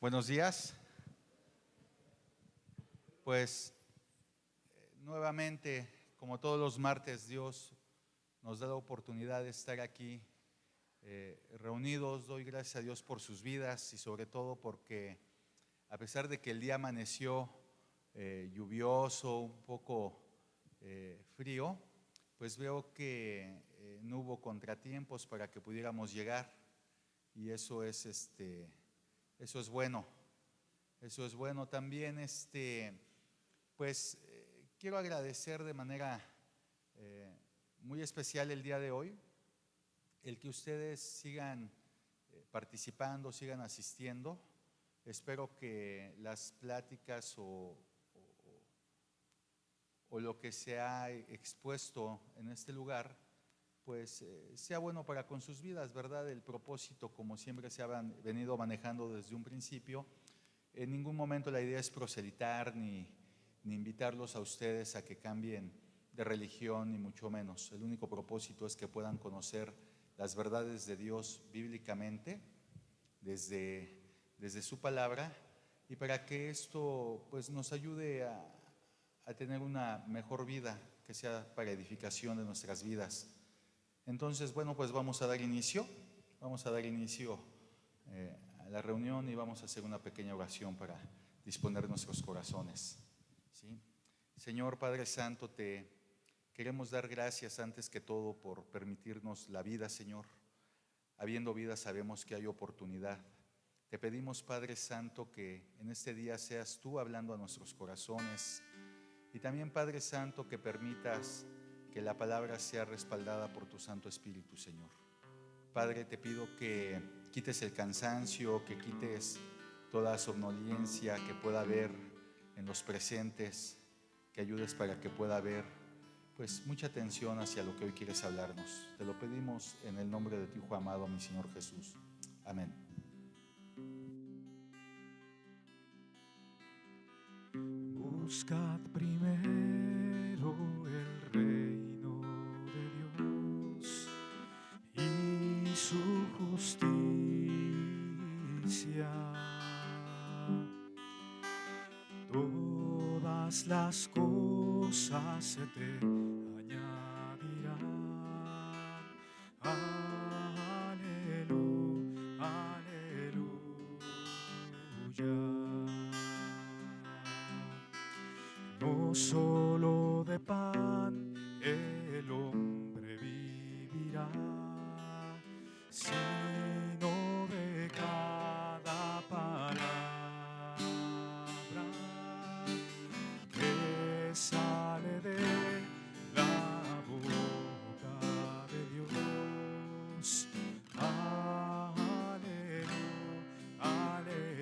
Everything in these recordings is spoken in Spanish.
Buenos días. Pues nuevamente, como todos los martes, Dios nos da la oportunidad de estar aquí reunidos. Doy gracias a Dios por sus vidas y sobre todo porque a pesar de que el día amaneció lluvioso, un poco frío, pues veo que no hubo contratiempos para que pudiéramos llegar y eso es eso es bueno. Eso es bueno también. Quiero agradecer de manera muy especial el día de hoy el que ustedes sigan participando, sigan asistiendo. Espero que las pláticas o lo que se ha expuesto en este lugar pues sea bueno para con sus vidas, ¿verdad? El propósito, como siempre se ha venido manejando desde un principio, en ningún momento la idea es proselitar ni invitarlos a ustedes a que cambien de religión, ni mucho menos. El único propósito es que puedan conocer las verdades de Dios bíblicamente desde su palabra, y para que esto pues nos ayude a tener una mejor vida que sea para edificación de nuestras vidas. Entonces, bueno, pues vamos a dar inicio a la reunión y vamos a hacer una pequeña oración para disponer nuestros corazones, ¿sí? Señor Padre Santo, te queremos dar gracias antes que todo por permitirnos la vida, Señor. Habiendo vida sabemos que hay oportunidad. Te pedimos, Padre Santo, que en este día seas tú hablando a nuestros corazones y también, Padre Santo, que permitas que la palabra sea respaldada por tu Santo Espíritu, Señor. Padre, te pido que quites el cansancio, que quites toda somnolencia que pueda haber en los presentes, que ayudes para que pueda haber pues mucha atención hacia lo que hoy quieres hablarnos. Te lo pedimos en el nombre de tu Hijo amado, mi Señor Jesús. Amén. Buscad primero el reino de Dios y su justicia. Todas las cosas se te añadirán. Aleluya, aleluya. No solo de pan el hombre vivirá, sino de cada palabra que sale de la boca de Dios. Aleluya, aleluya.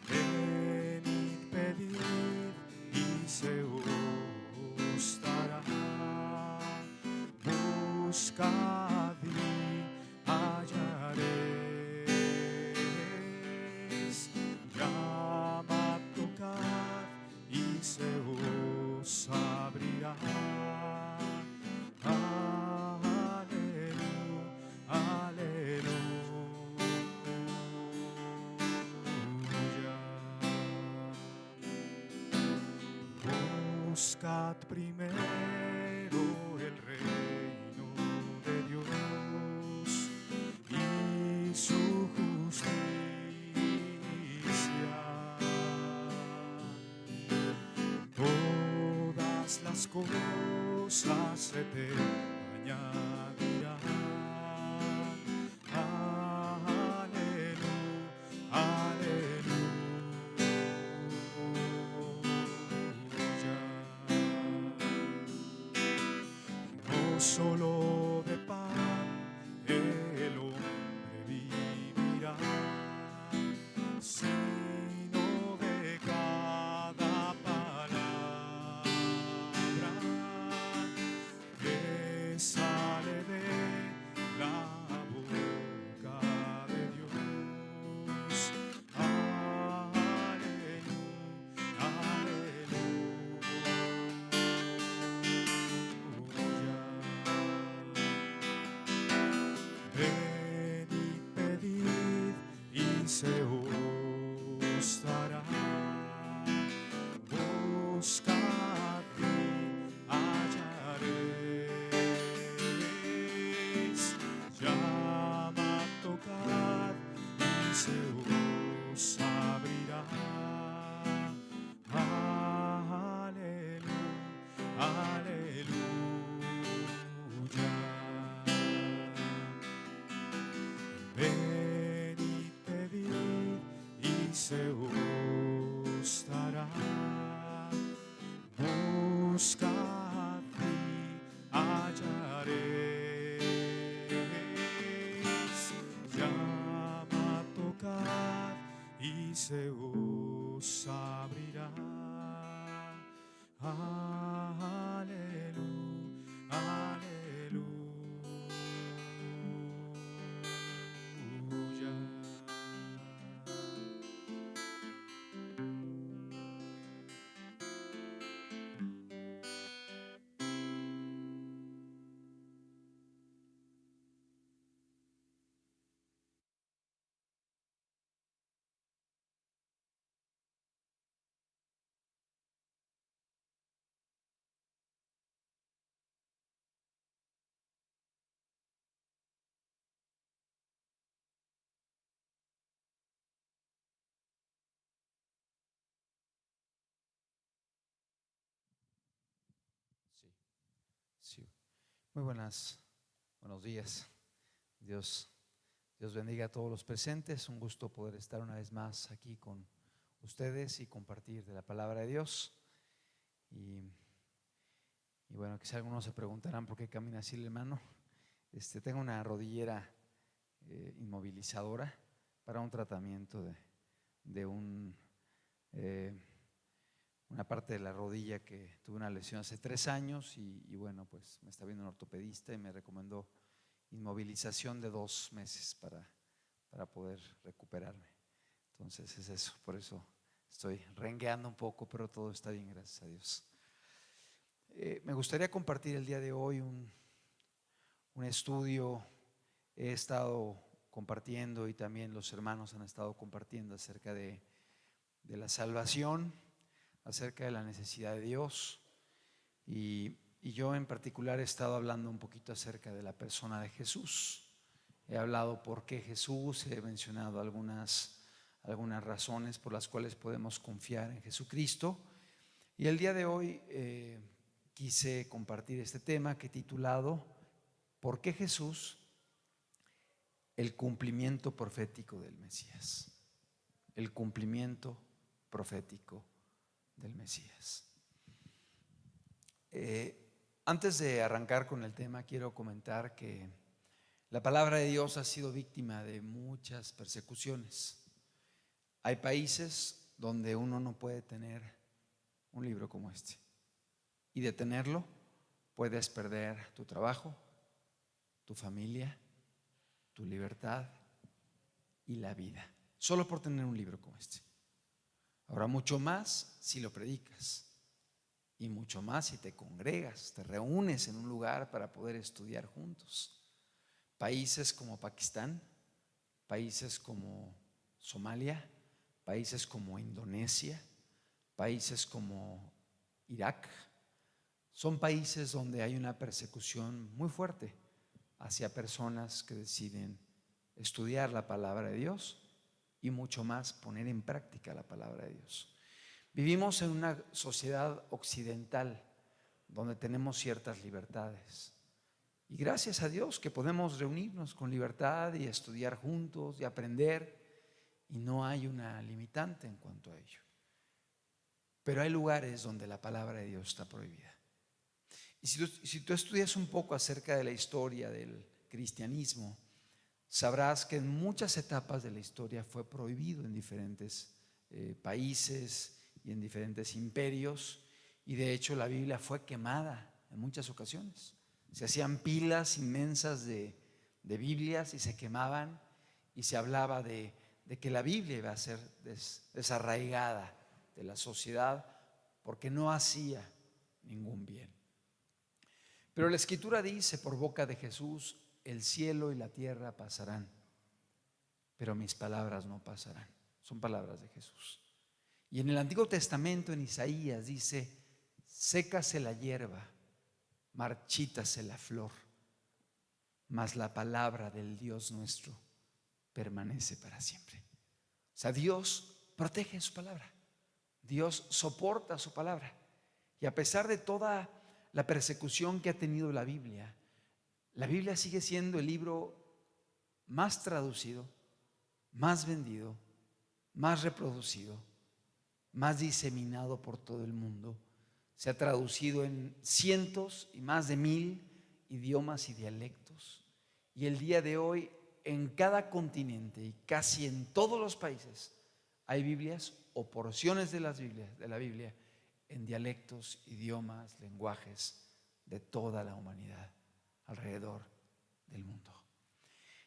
Venid, pedid y se os dará. Buscad y hallaréis. Llamad, tocad y se os abrirá. Buscad primero el reino de Dios y su justicia. Todas las cosas se te añadirán. Solo de pan el hombre vivirá, sino de cada palabra que sale de la boca de Dios. Aleluya, aleluya. se os dará. Buscad y hallaréis, llama, tocad y se os abrirá. Aleluya, aleluya. Sí, sí. Muy buenos días. Dios bendiga a todos los presentes. Un gusto poder estar una vez más aquí con ustedes y compartir de la palabra de Dios. Y bueno, quizá algunos se preguntarán por qué camina así el hermano. Tengo una rodillera inmovilizadora para un tratamiento de una parte de la rodilla que tuve una lesión hace 3 años y bueno, pues me está viendo un ortopedista y me recomendó inmovilización de 2 meses para poder recuperarme. Entonces es eso, por eso estoy rengueando un poco, pero todo está bien, gracias a Dios. Me gustaría compartir el día de hoy un estudio. He estado compartiendo y también los hermanos han estado compartiendo acerca de la salvación, acerca de la necesidad de Dios y yo en particular he estado hablando un poquito acerca de la persona de Jesús. He hablado por qué Jesús, he mencionado algunas razones por las cuales podemos confiar en Jesucristo y el día de hoy quise compartir este tema que he titulado ¿por qué Jesús? El cumplimiento profético del Mesías. El cumplimiento profético del Mesías. Antes de arrancar con el tema, quiero comentar que la palabra de Dios ha sido víctima de muchas persecuciones. Hay países donde uno no puede tener un libro como este, y de tenerlo puedes perder tu trabajo, tu familia, tu libertad y la vida, solo por tener un libro como este. Ahora, mucho más si lo predicas y mucho más si te congregas, te reúnes en un lugar para poder estudiar juntos. Países como Pakistán, países como Somalia, países como Indonesia, países como Irak, son países donde hay una persecución muy fuerte hacia personas que deciden estudiar la palabra de Dios y mucho más poner en práctica la palabra de Dios. Vivimos en una sociedad occidental donde tenemos ciertas libertades y gracias a Dios que podemos reunirnos con libertad y estudiar juntos y aprender y no hay una limitante en cuanto a ello. Pero hay lugares donde la palabra de Dios está prohibida. Y si tú estudias un poco acerca de la historia del cristianismo, sabrás que en muchas etapas de la historia fue prohibido en diferentes países y en diferentes imperios, y de hecho la Biblia fue quemada en muchas ocasiones. Se hacían pilas inmensas de Biblias y se quemaban, y se hablaba de que la Biblia iba a ser desarraigada de la sociedad porque no hacía ningún bien. Pero la Escritura dice por boca de Jesús: el cielo y la tierra pasarán, pero mis palabras no pasarán. Son palabras de Jesús. Y en el Antiguo Testamento, en Isaías, dice: sécase la hierba, marchítase la flor, mas la palabra del Dios nuestro permanece para siempre. O sea, Dios protege su palabra, Dios soporta su palabra. Y a pesar de toda la persecución que ha tenido la Biblia sigue siendo el libro más traducido, más vendido más reproducido, más diseminado por todo el mundo. Se ha traducido en cientos y más de 1000 idiomas y dialectos. Y el día de hoy, en cada continente y casi en todos los países, hay Biblias o porciones de la Biblia en dialectos, idiomas, lenguajes de toda la humanidad alrededor del mundo.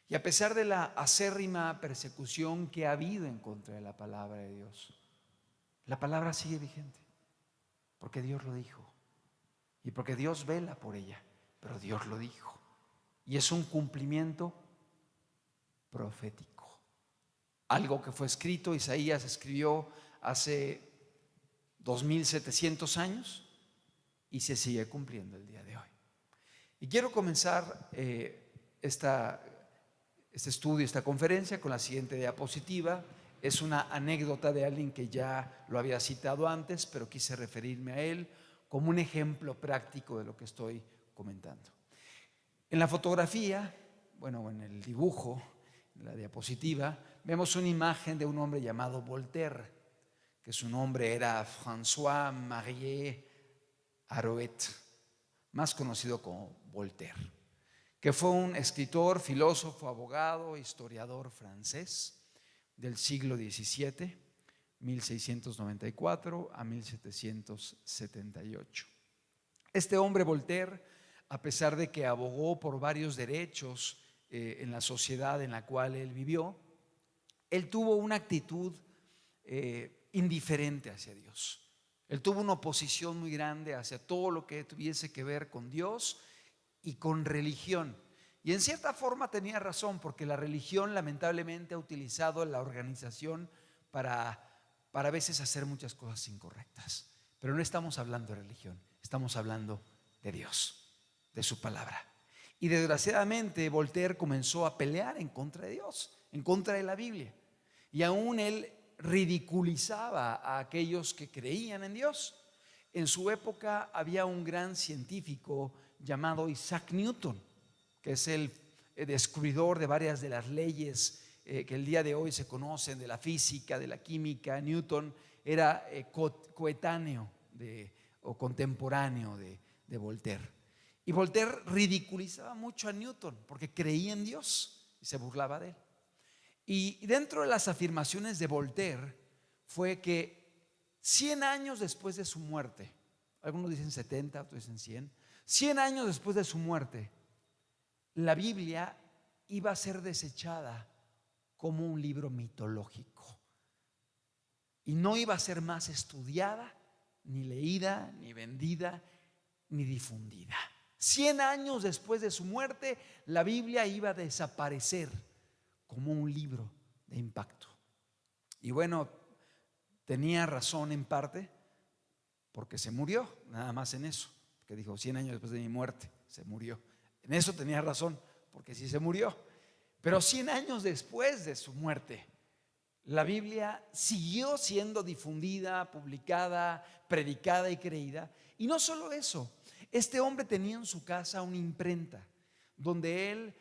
Y a pesar de la acérrima persecución que ha habido en contra de la palabra de Dios, la palabra sigue vigente, porque Dios lo dijo y porque Dios vela por ella, pero Dios lo dijo. Y es un cumplimiento profético. Algo que fue escrito, Isaías escribió hace 2700 años y se sigue cumpliendo el día de hoy. Y quiero comenzar este estudio, esta conferencia con la siguiente diapositiva. Es una anécdota de alguien que ya lo había citado antes, pero quise referirme a él como un ejemplo práctico de lo que estoy comentando. En la fotografía, bueno, en el dibujo, en la diapositiva, vemos una imagen de un hombre llamado Voltaire, que su nombre era François-Marie Arouet, más conocido como Voltaire, que fue un escritor, filósofo, abogado, historiador francés del siglo XVII, 1694 a 1778. Este hombre Voltaire, a pesar de que abogó por varios derechos en la sociedad en la cual él vivió, él tuvo una actitud indiferente hacia Dios. Él tuvo una oposición muy grande hacia todo lo que tuviese que ver con Dios y con religión. Y en cierta forma tenía razón, porque la religión lamentablemente ha utilizado la organización para a veces hacer muchas cosas incorrectas. Pero no estamos hablando de religión, estamos hablando de Dios, de su palabra. Y desgraciadamente Voltaire comenzó a pelear en contra de Dios, en contra de la Biblia. Y aún él ridiculizaba a aquellos que creían en Dios. En su época había un gran científico llamado Isaac Newton, que es el descubridor de varias de las leyes que el día de hoy se conocen, de la física, de la química. Newton era coetáneo o contemporáneo de Voltaire. Y Voltaire ridiculizaba mucho a Newton porque creía en Dios y se burlaba de él. Y dentro de las afirmaciones de Voltaire fue que 100 años después de su muerte, algunos dicen 70, otros dicen 100 años después de su muerte, la Biblia iba a ser desechada como un libro mitológico y no iba a ser más estudiada, ni leída, ni vendida, ni difundida. 100 años después de su muerte, la Biblia iba a desaparecer como un libro de impacto. Y bueno, tenía razón en parte, porque se murió, nada más en eso, que dijo 100 años después de mi muerte, se murió. En eso tenía razón, porque sí se murió. Pero 100 años después de su muerte, la Biblia siguió siendo difundida, publicada, predicada y creída. Y no solo eso, este hombre tenía en su casa una imprenta donde él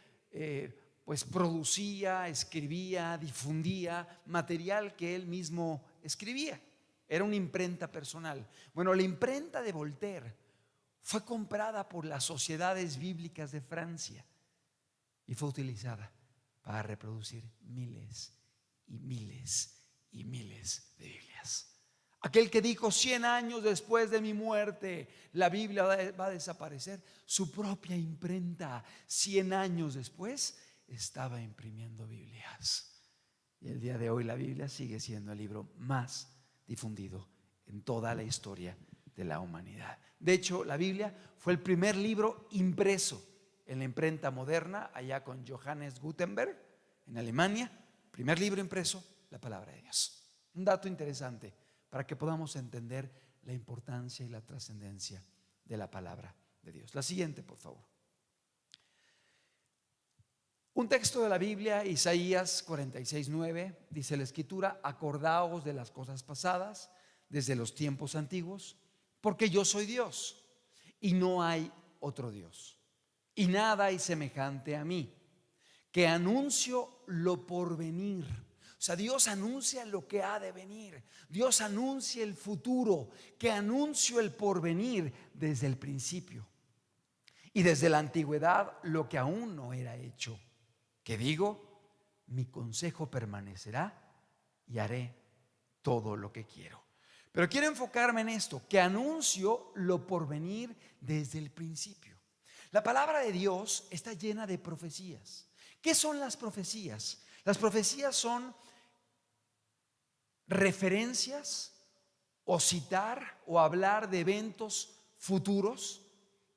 pues producía, escribía, difundía material que él mismo escribía. Era una imprenta personal. Bueno, la imprenta de Voltaire fue comprada por las sociedades bíblicas de Francia y fue utilizada para reproducir miles y miles y miles de Biblias. Aquel que dijo 100 años después de mi muerte la Biblia va a desaparecer, su propia imprenta 100 años después estaba imprimiendo Biblias. Y el día de hoy la Biblia sigue siendo el libro más difundido en toda la historia de la humanidad. De hecho, la Biblia fue el primer libro impreso en la imprenta moderna, allá con Johannes Gutenberg en Alemania. Primer libro impreso, la palabra de Dios. Un dato interesante para que podamos entender la importancia y la trascendencia de la palabra de Dios. La siguiente, por favor. Un texto de la Biblia, Isaías 46:9, dice la Escritura: acordaos de las cosas pasadas desde los tiempos antiguos, porque yo soy Dios y no hay otro Dios, y nada hay semejante a mí, que anuncio lo por venir. O sea, Dios anuncia lo que ha de venir. Dios anuncia el futuro, que anunció el porvenir desde el principio. Y desde la antigüedad lo que aún no era hecho. Que digo, mi consejo permanecerá y haré todo lo que quiero. Pero quiero enfocarme en esto, que anuncio lo porvenir desde el principio. La palabra de Dios está llena de profecías. ¿Qué son las profecías? Las profecías son referencias o citar o hablar de eventos futuros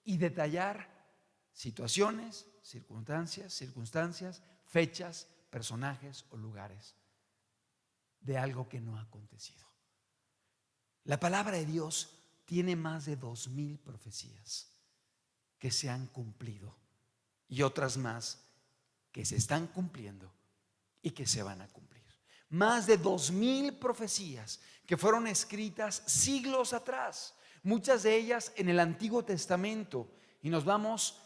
y detallar situaciones, circunstancias, fechas, personajes o lugares de algo que no ha acontecido. La palabra de Dios tiene más de 2000 profecías que se han cumplido y otras más que se están cumpliendo y que se van a cumplir. Más de 2000 profecías que fueron escritas siglos atrás, muchas de ellas en el Antiguo Testamento, y nos vamos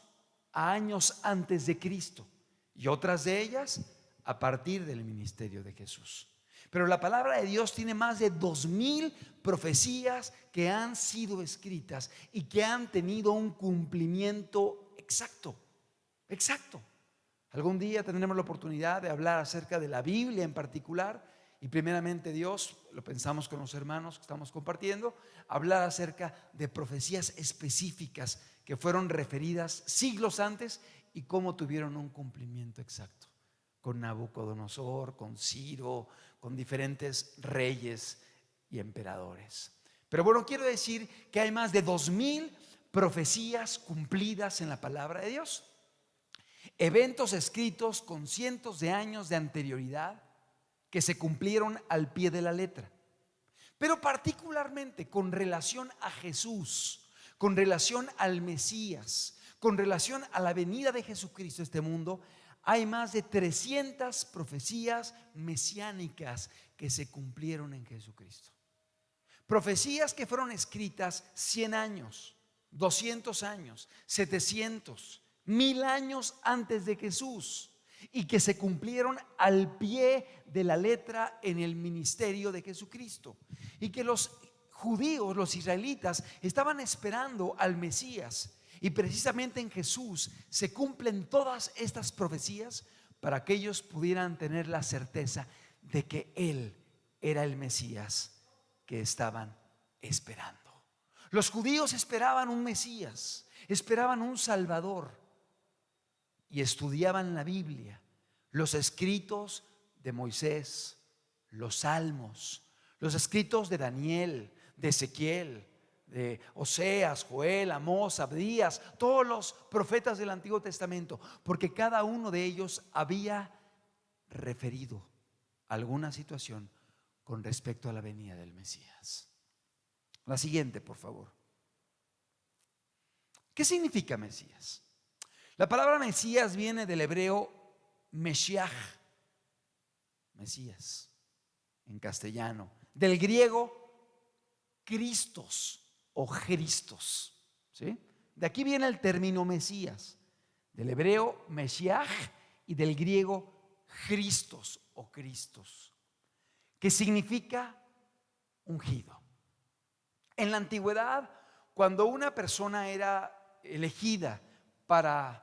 a años antes de Cristo, y otras de ellas a partir del ministerio de Jesús. Pero la palabra de Dios tiene más de 2000 profecías que han sido escritas y que han tenido un cumplimiento exacto. Algún día tendremos la oportunidad de hablar acerca de la Biblia en particular, y primeramente Dios, lo pensamos con los hermanos que estamos compartiendo, hablar acerca de profecías específicas que fueron referidas siglos antes y cómo tuvieron un cumplimiento exacto, con Nabucodonosor, con Ciro, con diferentes reyes y emperadores. Pero bueno, quiero decir que hay más de 2000 profecías cumplidas en la palabra de Dios. Eventos escritos con cientos de años de anterioridad que se cumplieron al pie de la letra. Pero particularmente con relación a Jesús, con relación al Mesías, con relación a la venida de Jesucristo a este mundo, hay más de 300 profecías mesiánicas que se cumplieron en Jesucristo. Profecías que fueron escritas 100 años, 200 años, 700, 1000 años antes de Jesús, y que se cumplieron al pie de la letra en el ministerio de Jesucristo, y que los judíos, los israelitas, estaban esperando al Mesías, y precisamente en Jesús se cumplen todas estas profecías para que ellos pudieran tener la certeza de que Él era el Mesías que estaban esperando. Los judíos esperaban un Mesías, esperaban un Salvador, y estudiaban la Biblia, los escritos de Moisés, los salmos, los escritos de Daniel, de Ezequiel, de Oseas, Joel, Amós, Abdías, todos los profetas del Antiguo Testamento, porque cada uno de ellos había referido alguna situación con respecto a la venida del Mesías. La siguiente, por favor. ¿Qué significa Mesías? La palabra Mesías viene del hebreo Meshiach, Mesías en castellano, del griego Christos o Christos, ¿sí? De aquí viene el término Mesías, del hebreo Meshiach y del griego Christos o Cristos, que significa ungido. En la antigüedad, cuando una persona era elegida para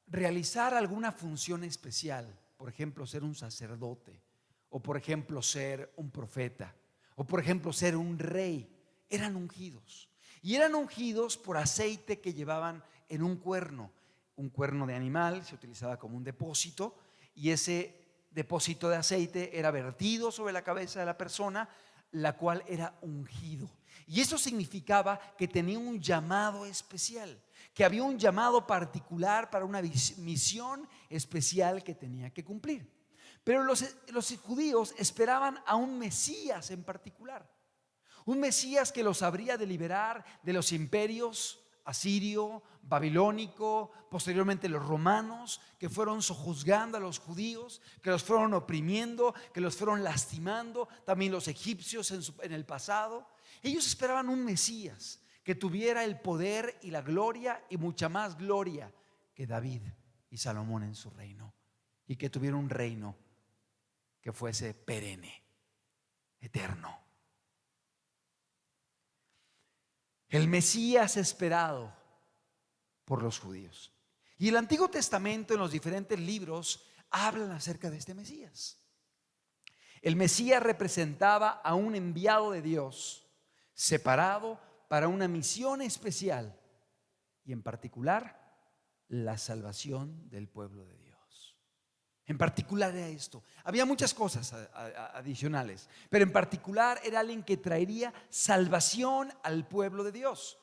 realizar alguna función especial, por ejemplo ser un sacerdote, o por ejemplo ser un profeta, o por ejemplo ser un rey, eran ungidos. Y eran ungidos por aceite que llevaban en un cuerno de animal, se utilizaba como un depósito, y ese depósito de aceite era vertido sobre la cabeza de la persona, la cual era ungido. Y eso significaba que tenía un llamado especial, que había un llamado particular para una misión especial que tenía que cumplir. Pero los judíos esperaban a un Mesías en particular, un Mesías que los habría de liberar de los imperios asirio, babilónico, posteriormente los romanos, que fueron sojuzgando a los judíos, que los fueron oprimiendo, que los fueron lastimando, también los egipcios en el pasado. Ellos esperaban un Mesías que tuviera el poder y la gloria y mucha más gloria que David y Salomón en su reino, y que tuviera un reino que fuese perenne, eterno. El Mesías esperado por los judíos. Y el Antiguo Testamento, en los diferentes libros, hablan acerca de este Mesías. El Mesías representaba a un enviado de Dios, separado para una misión especial, y en particular la salvación del pueblo de Dios. En particular era esto. Había muchas cosas adicionales, pero en particular era alguien que traería salvación al pueblo de Dios.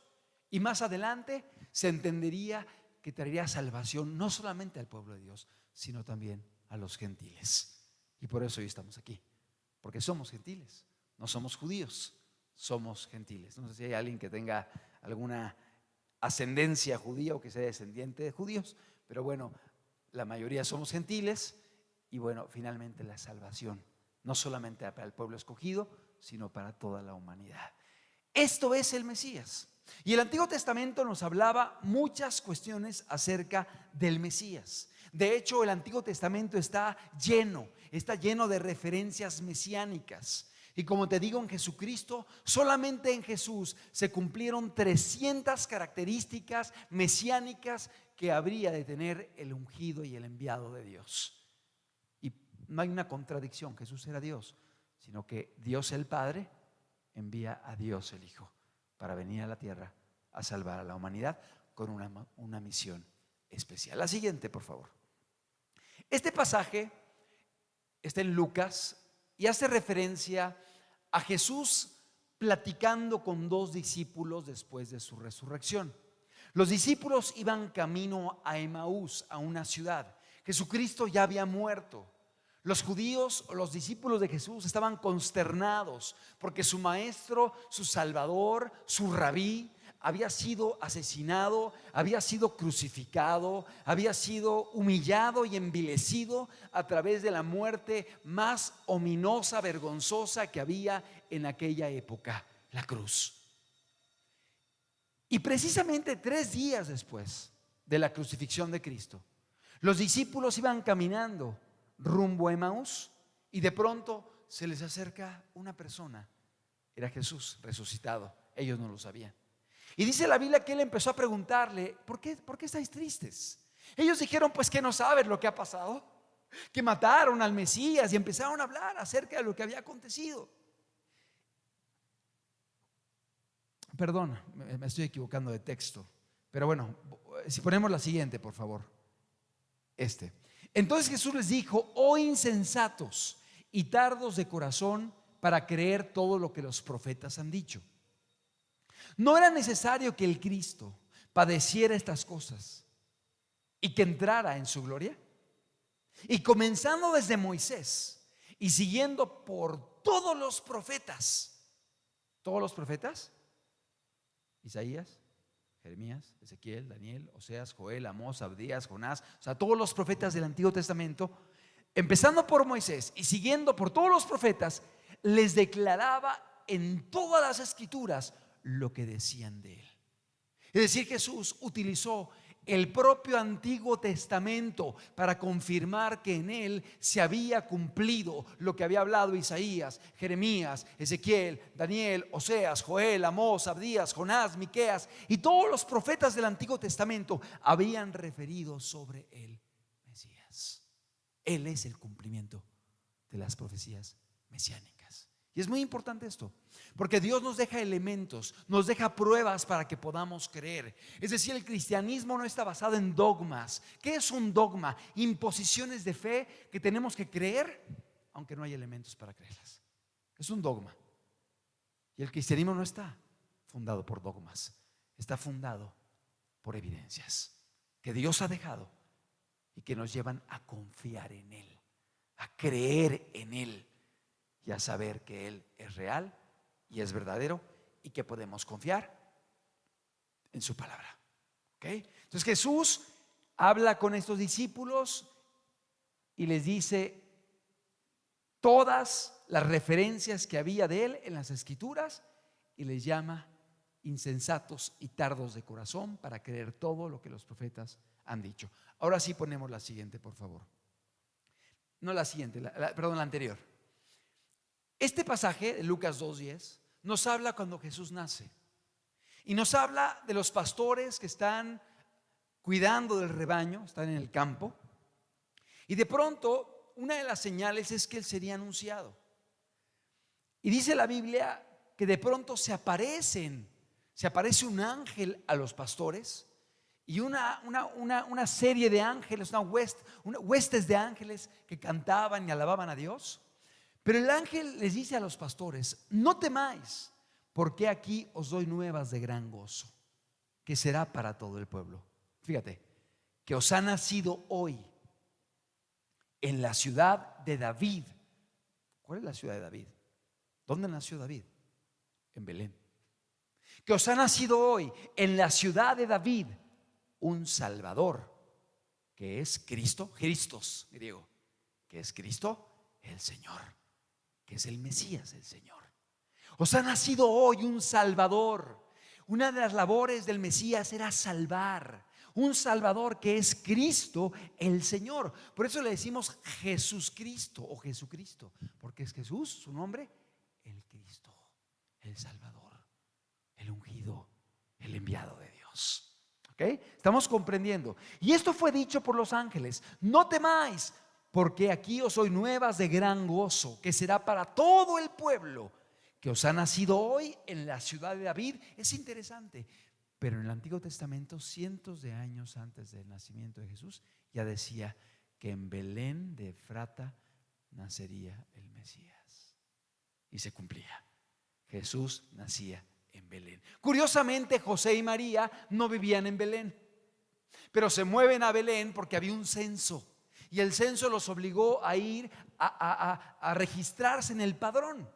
Y más adelante se entendería que traería salvación no solamente al pueblo de Dios, sino también a los gentiles. Y por eso hoy estamos aquí, porque somos gentiles, no somos judíos, somos gentiles. No sé si hay alguien que tenga alguna ascendencia judía o que sea descendiente de judíos, pero bueno, la mayoría somos gentiles. Y bueno, finalmente la salvación, no solamente para el pueblo escogido, sino para toda la humanidad. Esto es el Mesías. Y el Antiguo Testamento nos hablaba muchas cuestiones acerca del Mesías. De hecho, el Antiguo Testamento está lleno de referencias mesiánicas. Y como te digo, en Jesucristo, solamente en Jesús se cumplieron 300 características mesiánicas que habría de tener el ungido y el enviado de Dios. Y no hay una contradicción, Jesús era Dios, sino que Dios el Padre envía a Dios el Hijo para venir a la tierra a salvar a la humanidad con una misión especial. La siguiente, por favor. Este pasaje está en Lucas y hace referencia a Jesús platicando con dos discípulos después de su resurrección. Los discípulos iban camino a Emaús, a una ciudad. Jesucristo ya había muerto. Los judíos, los discípulos de Jesús, estaban consternados porque su maestro, su salvador, su rabí, había sido asesinado, había sido crucificado, había sido humillado y envilecido a través de la muerte más ominosa, vergonzosa que había en aquella época, la cruz. Y precisamente 3 días después de la crucifixión de Cristo, los discípulos iban caminando rumbo a Emaús y de pronto se les acerca una persona. Era Jesús resucitado. Ellos no lo sabían. Y dice la Biblia que él empezó a preguntarle: ¿por qué estáis tristes? Ellos dijeron: pues que no saben lo que ha pasado, que mataron al Mesías, y empezaron a hablar acerca de lo que había acontecido. Perdón, me estoy equivocando de texto, pero bueno, si ponemos la siguiente, por favor. Entonces Jesús les dijo: oh insensatos y tardos de corazón para creer todo lo que los profetas han dicho. ¿No era necesario que el Cristo padeciera estas cosas y que entrara en su gloria? Y comenzando desde Moisés y siguiendo por todos los profetas. ¿Todos los profetas? Isaías, Jeremías, Ezequiel, Daniel, Oseas, Joel, Amós, Abdías, Jonás. O sea, todos los profetas del Antiguo Testamento, empezando por Moisés y siguiendo por todos los profetas, les declaraba en todas las escrituras lo que decían de él. Es decir, Jesús utilizó el propio Antiguo Testamento para confirmar que en él se había cumplido lo que había hablado Isaías, Jeremías, Ezequiel, Daniel, Oseas, Joel, Amós, Abdías, Jonás, Miqueas y todos los profetas del Antiguo Testamento habían referido sobre el Mesías. Él es el cumplimiento de las profecías mesiánicas. Y es muy importante esto, porque Dios nos deja elementos, nos deja pruebas para que podamos creer. Es decir, el cristianismo no está basado en dogmas. ¿Qué es un dogma? Imposiciones de fe que tenemos que creer, aunque no hay elementos para creerlas. Es un dogma. Y el cristianismo no está fundado por dogmas, está fundado por evidencias que Dios ha dejado y que nos llevan a confiar en Él, a creer en Él y a saber que Él es real y es verdadero y que podemos confiar en su palabra. ¿Okay? Entonces Jesús habla con estos discípulos y les dice todas las referencias que había de Él en las Escrituras y les llama insensatos y tardos de corazón para creer todo lo que los profetas han dicho. Ahora sí ponemos la siguiente, por favor. no la siguiente, perdón, la anterior. Este pasaje de Lucas 2:10 nos habla cuando Jesús nace. Y nos habla de los pastores que están cuidando del rebaño, están en el campo. Y de pronto, una de las señales es que Él sería anunciado. Y dice la Biblia que de pronto se aparece un ángel a los pastores y una serie de ángeles, huestes de ángeles que cantaban y alababan a Dios. Pero el ángel les dice a los pastores: no temáis, porque aquí os doy nuevas de gran gozo, que será para todo el pueblo. Fíjate, que os ha nacido hoy en la ciudad de David. ¿Cuál es la ciudad de David? ¿Dónde nació David? En Belén. Que os ha nacido hoy en la ciudad de David un Salvador, que es Cristo, Christos, griego, que es Cristo el Señor, que es el Mesías, el Señor. Os ha nacido hoy un Salvador. Una de las labores del Mesías era salvar. Un Salvador que es Cristo el Señor. Por eso le decimos Jesús Cristo o Jesucristo, porque es Jesús, su nombre, el Cristo, el Salvador, el ungido, el enviado de Dios. ¿Ok? Estamos comprendiendo. Y esto fue dicho por los ángeles: no temáis, porque aquí os doy nuevas de gran gozo, que será para todo el pueblo, que os ha nacido hoy en la ciudad de David. Es interesante, pero en el Antiguo Testamento, cientos de años antes del nacimiento de Jesús, ya decía que en Belén de Efrata nacería el Mesías. Y se cumplía. Jesús nacía en Belén. Curiosamente, José y María no vivían en Belén, pero se mueven a Belén porque había un censo. Y el censo los obligó a ir a registrarse en el padrón.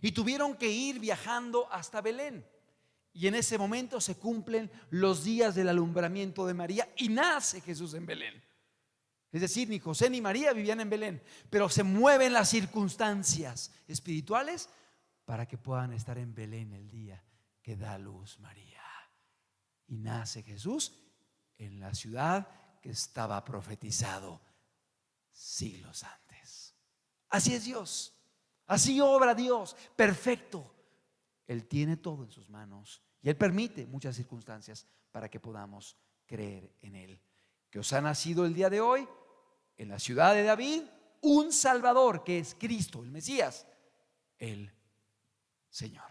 Y tuvieron que ir viajando hasta Belén. Y en ese momento se cumplen los días del alumbramiento de María y nace Jesús en Belén. Es decir, ni José ni María vivían en Belén, pero se mueven las circunstancias espirituales para que puedan estar en Belén el día que da a luz María. Y nace Jesús en la ciudad que estaba profetizado siglos antes. Así es Dios, así obra Dios, perfecto. Él tiene todo en sus manos y Él permite muchas circunstancias para que podamos creer en Él. Que os ha nacido el día de hoy en la ciudad de David un Salvador, que es Cristo, el Mesías, el Señor.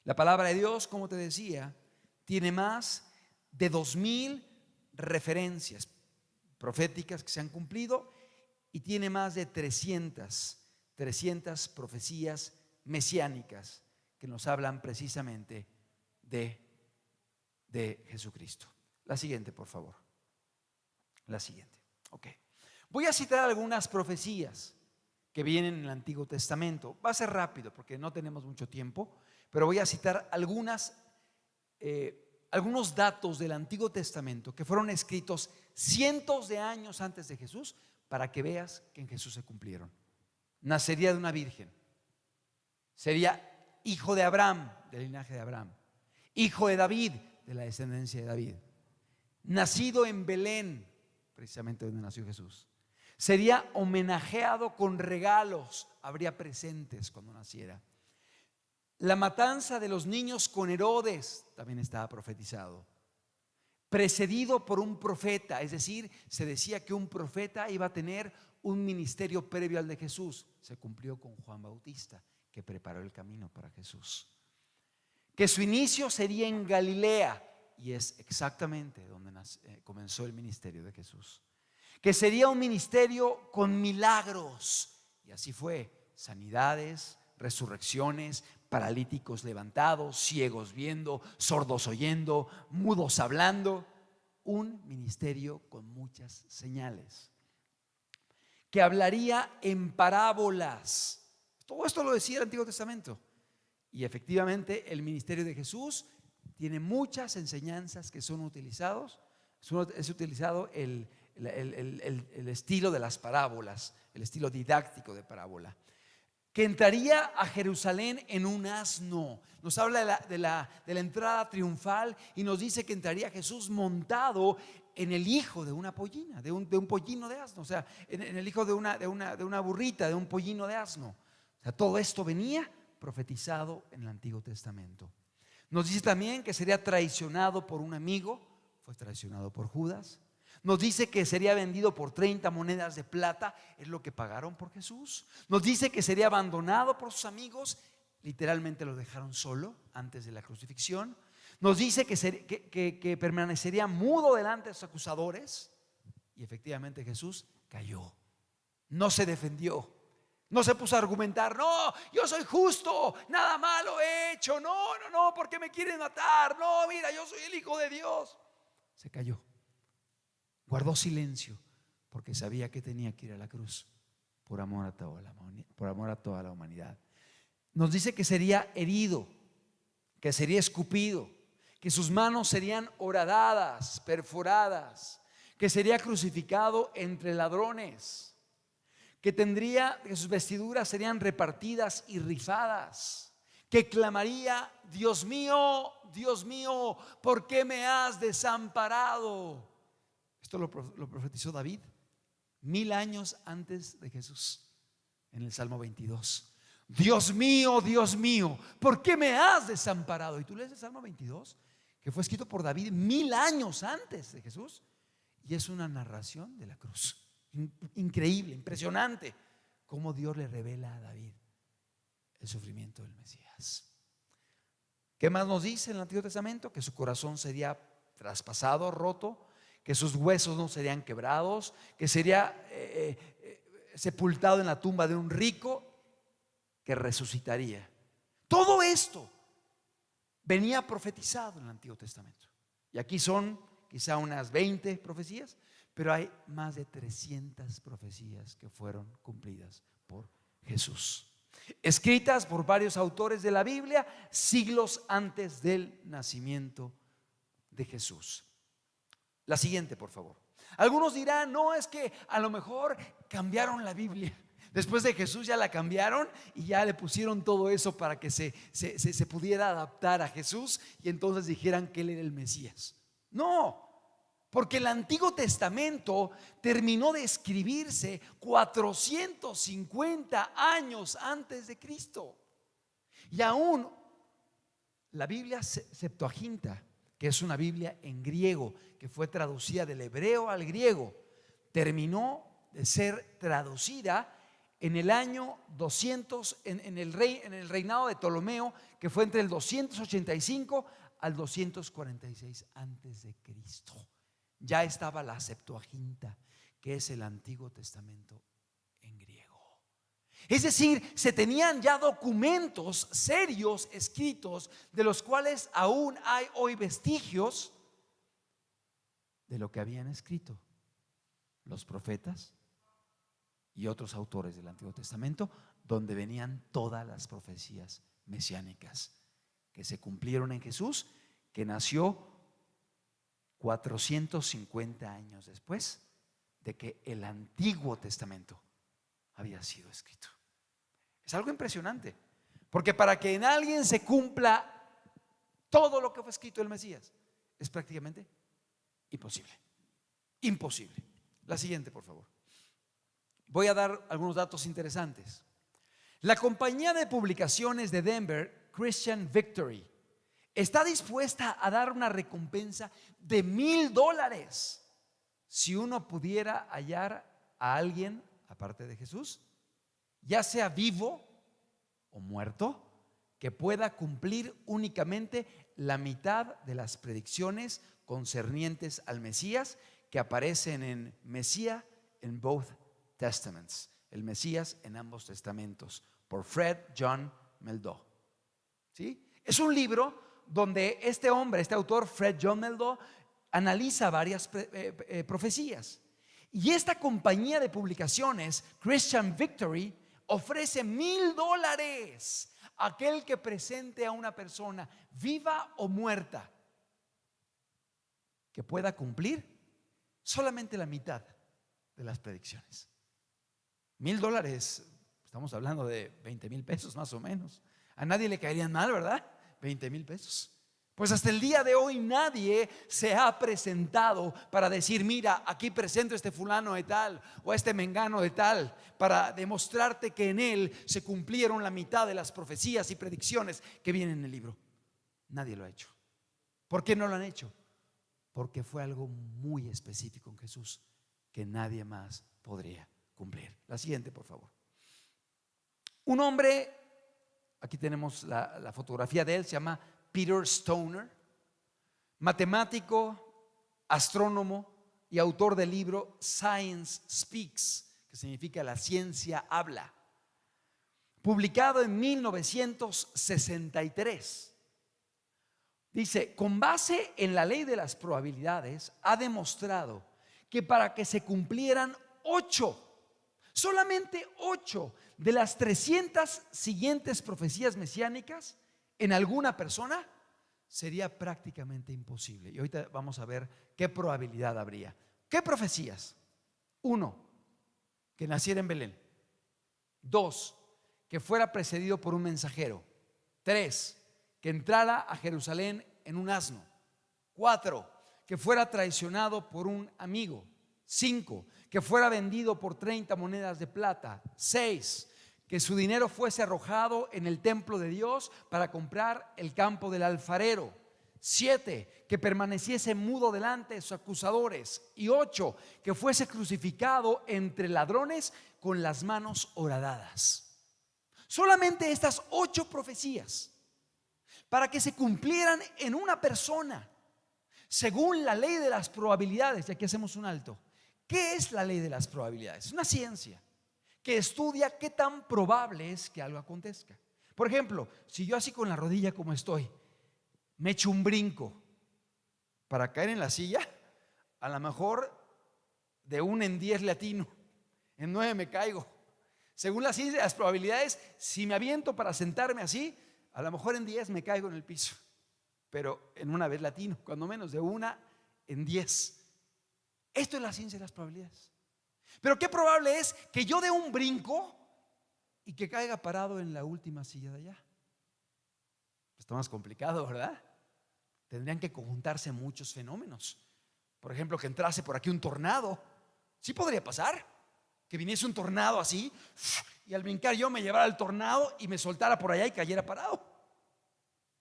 La palabra de Dios, como te decía, tiene más de 2000 referencias proféticas que se han cumplido y tiene más de 300 profecías mesiánicas que nos hablan precisamente de Jesucristo. La siguiente, por favor. La siguiente. Ok. Voy a citar algunas profecías que vienen en el Antiguo Testamento. Va a ser rápido porque no tenemos mucho tiempo, pero voy a citar algunos datos del Antiguo Testamento que fueron escritos cientos de años antes de Jesús, para que veas que en Jesús se cumplieron. Nacería de una virgen, sería hijo de Abraham, del linaje de Abraham, hijo de David, de la descendencia de David, nacido en Belén, precisamente donde nació Jesús. Sería homenajeado con regalos, habría presentes cuando naciera. La matanza de los niños con Herodes también estaba profetizado. Precedido por un profeta, es decir, se decía que un profeta iba a tener un ministerio previo al de Jesús. Se cumplió con Juan Bautista, que preparó el camino para Jesús. Que su inicio sería en Galilea, y es exactamente donde comenzó el ministerio de Jesús. Que sería un ministerio con milagros, y así fue: sanidades, resurrecciones, paralíticos levantados, ciegos viendo, sordos oyendo, mudos hablando. Un ministerio con muchas señales. Que hablaría en parábolas. Todo esto lo decía el Antiguo Testamento. Y efectivamente el ministerio de Jesús tiene muchas enseñanzas que son utilizados. Es utilizado el estilo de las parábolas, el estilo didáctico de parábola. que entraría a Jerusalén en un asno. Nos habla de la entrada triunfal y nos dice que entraría Jesús montado en el hijo de una pollina, de un pollino de asno, o sea, en el hijo de una burrita, de un pollino de asno. O sea, todo esto venía profetizado en el Antiguo Testamento. Nos dice también que sería traicionado por un amigo, fue traicionado por Judas. Nos dice que sería vendido por 30 monedas de plata, es lo que pagaron por Jesús. Nos dice que sería abandonado por sus amigos, literalmente lo dejaron solo antes de la crucifixión. Nos dice que permanecería mudo delante de sus acusadores, y efectivamente Jesús cayó, no se defendió, no se puso a argumentar, no, yo soy justo, nada malo he hecho, no, ¿por qué me quieren matar? No, mira, yo soy el Hijo de Dios. Se cayó. Guardó silencio porque sabía que tenía que ir a la cruz por amor a toda la humanidad. Nos dice que sería herido, que sería escupido, que sus manos serían horadadas, perforadas, que sería crucificado entre ladrones, que sus vestiduras serían repartidas y rifadas, que clamaría: Dios mío, ¿por qué me has desamparado? Esto lo profetizó David 1000 años antes de Jesús, en el Salmo 22. Dios mío, ¿por qué me has desamparado? Y tú lees el Salmo 22, que fue escrito por David 1000 años antes de Jesús, y es una narración de la cruz. Increíble, impresionante cómo Dios le revela a David el sufrimiento del Mesías. ¿Qué más nos dice en el Antiguo Testamento? Que su corazón sería traspasado, roto, que sus huesos no serían quebrados, que sería sepultado en la tumba de un rico, que resucitaría. Todo esto venía profetizado en el Antiguo Testamento. Y aquí son quizá unas 20 profecías, pero hay más de 300 profecías que fueron cumplidas por Jesús, escritas por varios autores de la Biblia siglos antes del nacimiento de Jesús. La siguiente, por favor. Algunos dirán: no, es que a lo mejor cambiaron la Biblia. Después de Jesús ya la cambiaron y ya le pusieron todo eso para que se pudiera adaptar a Jesús y entonces dijeran que él era el Mesías. No, porque el Antiguo Testamento terminó de escribirse 450 años antes de Cristo. Y aún la Biblia Septuaginta, que es una Biblia en griego que fue traducida del hebreo al griego, terminó de ser traducida en el año 200, en el reinado de Ptolomeo, que fue entre el 285 al 246 antes de Cristo. Ya estaba la Septuaginta, que es el Antiguo Testamento en griego. Es decir, se tenían ya documentos serios escritos, de los cuales aún hay hoy vestigios de lo que habían escrito los profetas y otros autores del Antiguo Testamento, donde venían todas las profecías mesiánicas que se cumplieron en Jesús, que nació 450 años después de que el Antiguo Testamento había sido escrito. Es algo impresionante, porque para que en alguien se cumpla todo lo que fue escrito del Mesías, es prácticamente imposible. La siguiente, por favor. Voy a dar algunos datos interesantes. La compañía de publicaciones de Denver, Christian Victory, está dispuesta a dar una recompensa de $1000 si uno pudiera hallar a alguien aparte de Jesús, ya sea vivo o muerto, que pueda cumplir únicamente la mitad de las predicciones concernientes al Mesías que aparecen en Mesías en both Testaments, el Mesías en ambos testamentos, por Fred John Meldau. ¿Sí? Es un libro donde este autor, Fred John Meldau, analiza varias profecías. Y esta compañía de publicaciones, Christian Victory, ofrece $1000 a aquel que presente a una persona viva o muerta que pueda cumplir solamente la mitad de las predicciones. $1000 Estamos hablando de 20,000 pesos más o menos. A nadie le caerían mal, ¿verdad? 20,000 pesos. Pues hasta el día de hoy nadie se ha presentado para decir: mira, aquí presento a este fulano de tal o a este mengano de tal, para demostrarte que en él se cumplieron la mitad de las profecías y predicciones que vienen en el libro. Nadie lo ha hecho. ¿Por qué no lo han hecho? Porque fue algo muy específico en Jesús que nadie más podría cumplir. La siguiente, por favor. Un hombre, aquí tenemos la fotografía de él, se llama Peter Stoner, matemático, astrónomo y autor del libro Science Speaks, que significa la ciencia habla, publicado en 1963. Dice: con base en la ley de las probabilidades, ha demostrado que para que se cumplieran 8, solamente 8 de las 300 siguientes profecías mesiánicas en alguna persona, sería prácticamente imposible. Y ahorita vamos a ver qué probabilidad habría. ¿Qué profecías? 1, que naciera en Belén. 2, que fuera precedido por un mensajero. 3, que entrara a Jerusalén en un asno. 4, que fuera traicionado por un amigo. 5, que fuera vendido por 30 monedas de plata. 6, que su dinero fuese arrojado en el templo de Dios para comprar el campo del alfarero. 7, que permaneciese mudo delante de sus acusadores. Y 8, que fuese crucificado entre ladrones con las manos horadadas. Solamente estas 8 profecías, para que se cumplieran en una persona, según la ley de las probabilidades. Y aquí hacemos un alto. ¿Qué es la ley de las probabilidades? Es una ciencia que estudia qué tan probable es que algo acontezca. Por ejemplo, si yo así con la rodilla como estoy, me echo un brinco para caer en la silla, a lo mejor de 1 en 10 le atino, en 9 me caigo. Según la ciencia de las probabilidades, si me aviento para sentarme así, a lo mejor en 10 me caigo en el piso, pero en una vez le atino, cuando menos de 1 en 10. Esto es la ciencia de las probabilidades. Pero qué probable es que yo dé un brinco y que caiga parado en la última silla de allá. Está más complicado, ¿verdad? Tendrían que conjuntarse muchos fenómenos. Por ejemplo, que entrase por aquí un tornado. Sí podría pasar, que viniese un tornado así, y al brincar yo me llevara al tornado y me soltara por allá y cayera parado.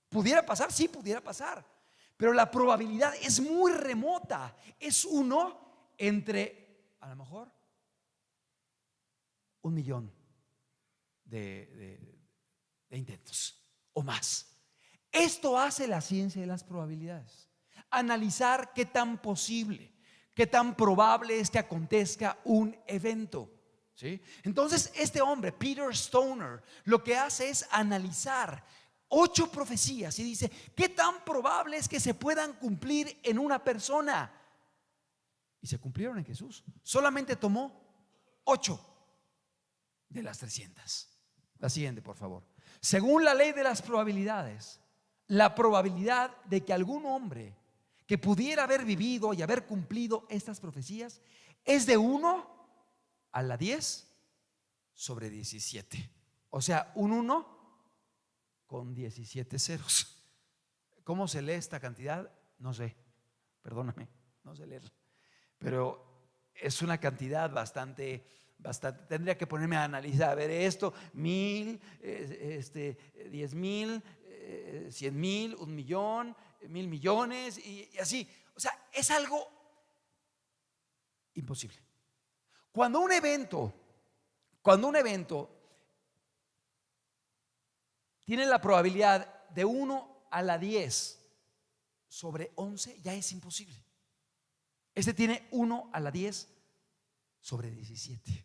¿Pudiera pasar? Sí, pudiera pasar. Pero la probabilidad es muy remota. Es 1 entre, a lo mejor, 1,000,000 de intentos o más. Esto hace la ciencia de las probabilidades: analizar qué tan posible, qué tan probable es que acontezca un evento. ¿Sí? Entonces este hombre, Peter Stoner, lo que hace es analizar 8 profecías y dice: ¿qué tan probable es que se puedan cumplir en una persona? Y se cumplieron en Jesús. Solamente tomó 8 de las 300. La siguiente, por favor. Según la ley de las probabilidades, la probabilidad de que algún hombre que pudiera haber vivido y haber cumplido estas profecías es de 1 a la 10 sobre 17. O sea, un 1 con 17 ceros. ¿Cómo se lee esta cantidad? No sé, perdóname, no sé leerla. Pero es una cantidad bastante, tendría que ponerme a analizar, a ver esto: 1,000, 10,000, 100,000, 1,000,000, 1,000,000,000 y así. O sea, es algo imposible. Cuando un evento tiene la probabilidad de 1 a la 10 sobre 11, ya es imposible. Este tiene 1 a la 10 sobre 17.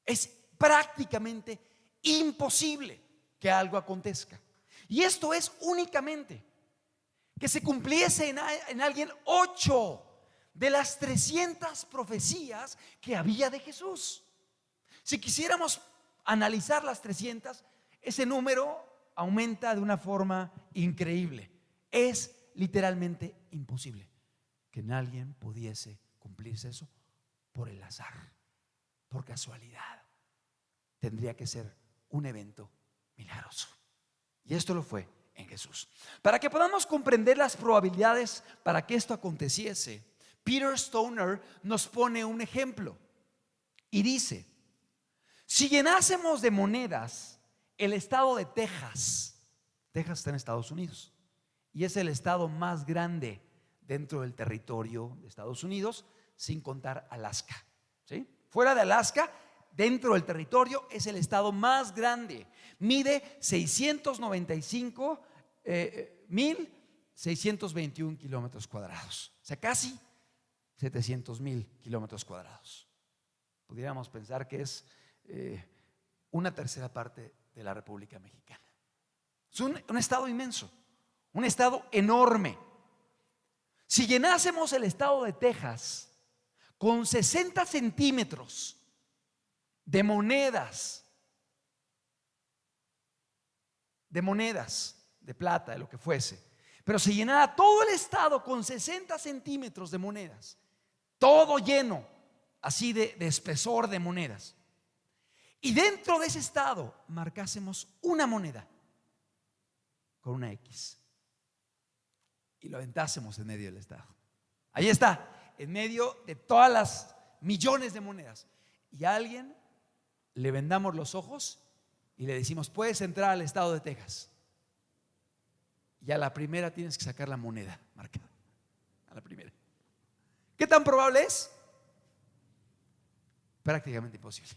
Es prácticamente imposible que algo acontezca. Y esto es únicamente que se cumpliese en alguien 8 de las 300 profecías que había de Jesús. Si quisiéramos analizar las 300, ese número aumenta de una forma increíble. Es literalmente imposible que en alguien pudiese cumplirse eso por el azar, por casualidad. tendría que ser un evento milagroso. Y esto lo fue en Jesús. Para que podamos comprender las probabilidades para que esto aconteciese, Peter Stoner nos pone un ejemplo y dice: si llenásemos de monedas el estado de Texas está en Estados Unidos y es el estado más grande dentro del territorio de Estados Unidos, sin contar Alaska, ¿sí? Fuera de Alaska, dentro del territorio, es el estado más grande. Mide 695,621 kilómetros cuadrados, o sea, casi 700,000 kilómetros cuadrados. Pudiéramos pensar que es una tercera parte de la República Mexicana. Es un estado inmenso, un estado enorme. Si llenásemos el estado de Texas con 60 centímetros de monedas, de plata, de lo que fuese, pero si llenara todo el estado con 60 centímetros de monedas, todo lleno así de espesor de monedas, y dentro de ese estado marcásemos una moneda con una X y lo aventásemos en medio del estado, ahí está, en medio de todas las millones de monedas, y a alguien le vendamos los ojos y le decimos: puedes entrar al estado de Texas, y a la primera tienes que sacar la moneda marcada, a la primera. ¿Qué tan probable es? Prácticamente imposible.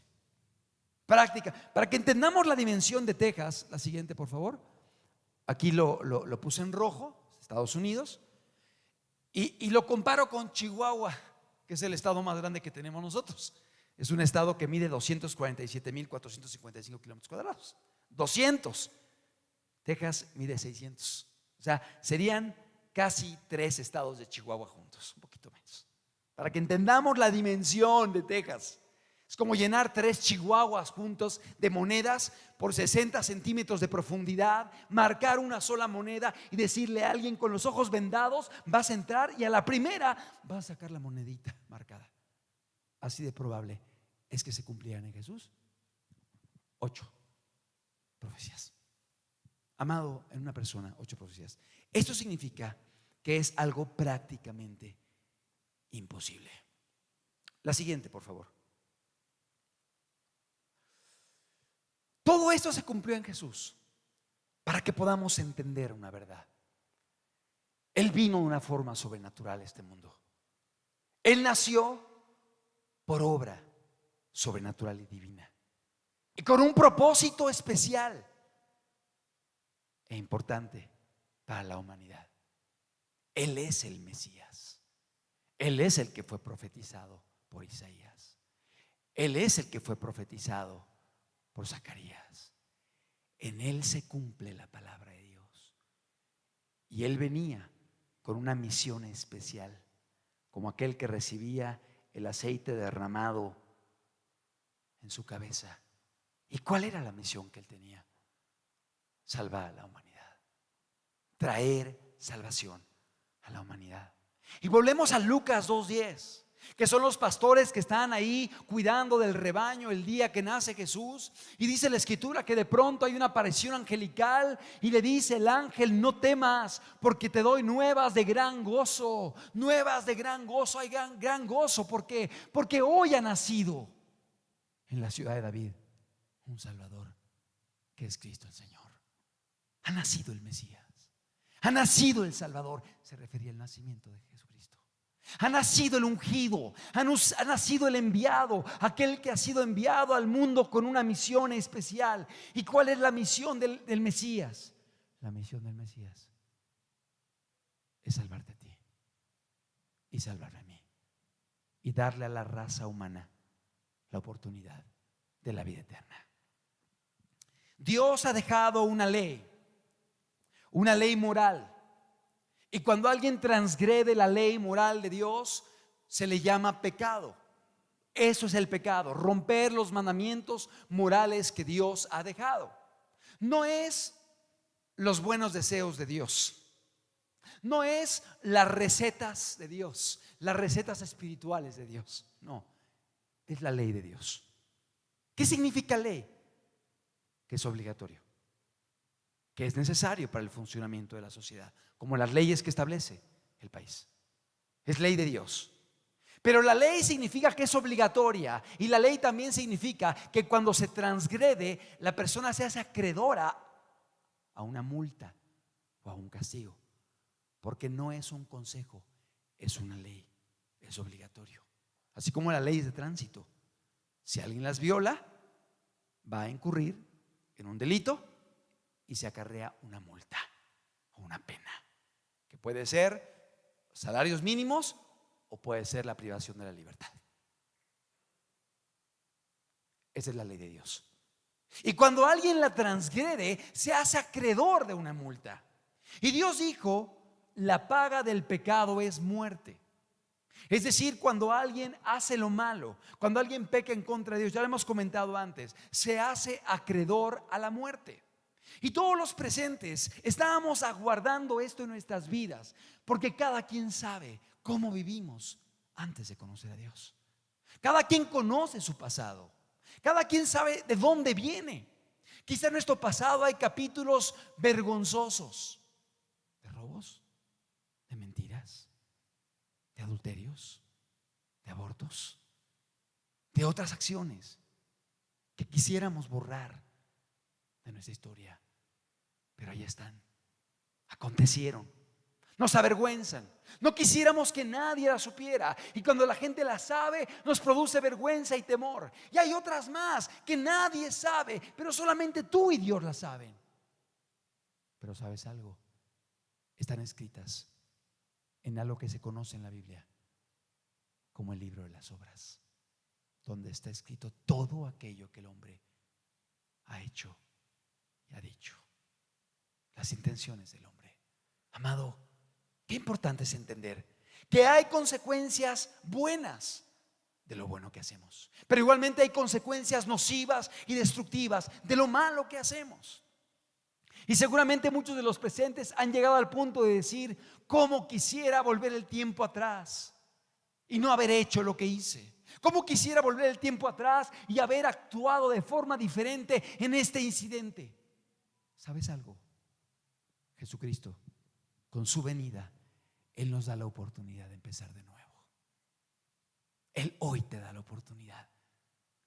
Para que entendamos la dimensión de Texas, la siguiente por favor. Aquí lo puse en rojo, Estados Unidos, y lo comparo con Chihuahua, que es el estado más grande que tenemos nosotros. Es un estado que mide 247,455 kilómetros cuadrados. 200. Texas mide 600. O sea, serían casi 3 estados de Chihuahua juntos, un poquito menos. Para que entendamos la dimensión de Texas. Es como llenar 3 Chihuahuas juntos de monedas por 60 centímetros de profundidad, marcar una sola moneda y decirle a alguien con los ojos vendados: vas a entrar, y a la primera vas a sacar la monedita marcada. Así de probable es que se cumplieran en Jesús 8 profecías. Amado en una persona, 8 profecías. Esto significa que es algo prácticamente imposible. La siguiente, por favor. Todo esto se cumplió en Jesús para que podamos entender una verdad. Él vino de una forma sobrenatural a este mundo. Él nació por obra sobrenatural y divina, y con un propósito especial e importante para la humanidad. Él es el Mesías. Él es el que fue profetizado por Isaías. Él es el que fue profetizado por Zacarías. En Él se cumple la palabra de Dios. Y Él venía con una misión especial, como aquel que recibía el aceite derramado en su cabeza. ¿Y cuál era la misión que Él tenía? Salvar a la humanidad, traer salvación a la humanidad. Y volvemos a Lucas 2:10, que son los pastores que están ahí cuidando del rebaño el día que nace Jesús. Y dice la escritura que de pronto hay una aparición angelical y le dice el ángel: no temas, porque te doy nuevas de gran gozo. Nuevas de gran gozo. Hay gran gozo porque hoy ha nacido en la ciudad de David un Salvador, que es Cristo el Señor. Ha nacido el Mesías, ha nacido el Salvador. Se refería al nacimiento de Jesucristo. Ha nacido el ungido, ha nacido el enviado, aquel que ha sido enviado al mundo con una misión especial. ¿Y cuál es la misión del Mesías? La misión del Mesías es salvarte a ti y salvarme a mí, y darle a la raza humana la oportunidad de la vida eterna. Dios ha dejado una ley moral. Y cuando alguien transgrede la ley moral de Dios, se le llama pecado. Eso es el pecado, romper los mandamientos morales que Dios ha dejado. No es los buenos deseos de Dios, no es las recetas de Dios, las recetas espirituales de Dios. No, es la ley de Dios. ¿Qué significa ley? Que es obligatorio, que es necesario para el funcionamiento de la sociedad, como las leyes que establece el país. Es ley de Dios. Pero la ley significa que es obligatoria, y la ley también significa que cuando se transgrede, la persona se hace acreedora a una multa o a un castigo, porque no es un consejo, es una ley, es obligatorio. Así como las leyes de tránsito, si alguien las viola, va a incurrir en un delito y se acarrea una multa o una pena, que puede ser salarios mínimos o puede ser la privación de la libertad. Esa es la ley de Dios. Y cuando alguien la transgrede, se hace acreedor de una multa. Y Dios dijo: la paga del pecado es muerte. Es decir, cuando alguien hace lo malo, cuando alguien peca en contra de Dios, ya lo hemos comentado antes, se hace acreedor a la muerte. Y todos los presentes estábamos aguardando esto en nuestras vidas, porque cada quien sabe cómo vivimos antes de conocer a Dios. Cada quien conoce su pasado, cada quien sabe de dónde viene. Quizá en nuestro pasado hay capítulos vergonzosos, de robos, de mentiras, de adulterios, de abortos, de otras acciones que quisiéramos borrar de nuestra historia, pero ahí están, acontecieron, nos avergüenzan, no quisiéramos que nadie la supiera, y cuando la gente la sabe nos produce vergüenza y temor. Y hay otras más que nadie sabe, pero solamente tú y Dios la saben. Pero ¿sabes algo? Están escritas en algo que se conoce en la Biblia como el libro de las obras, donde está escrito todo aquello que el hombre ha hecho y ha dicho, las intenciones del hombre. Amado, qué importante es entender que hay consecuencias buenas de lo bueno que hacemos, pero igualmente hay consecuencias nocivas y destructivas de lo malo que hacemos. Y seguramente muchos de los presentes han llegado al punto de decir: cómo quisiera volver el tiempo atrás y no haber hecho lo que hice. Cómo quisiera volver el tiempo atrás y haber actuado de forma diferente en este incidente. ¿Sabes algo? Jesucristo, con su venida, Él nos da la oportunidad de empezar de nuevo. Él hoy te da la oportunidad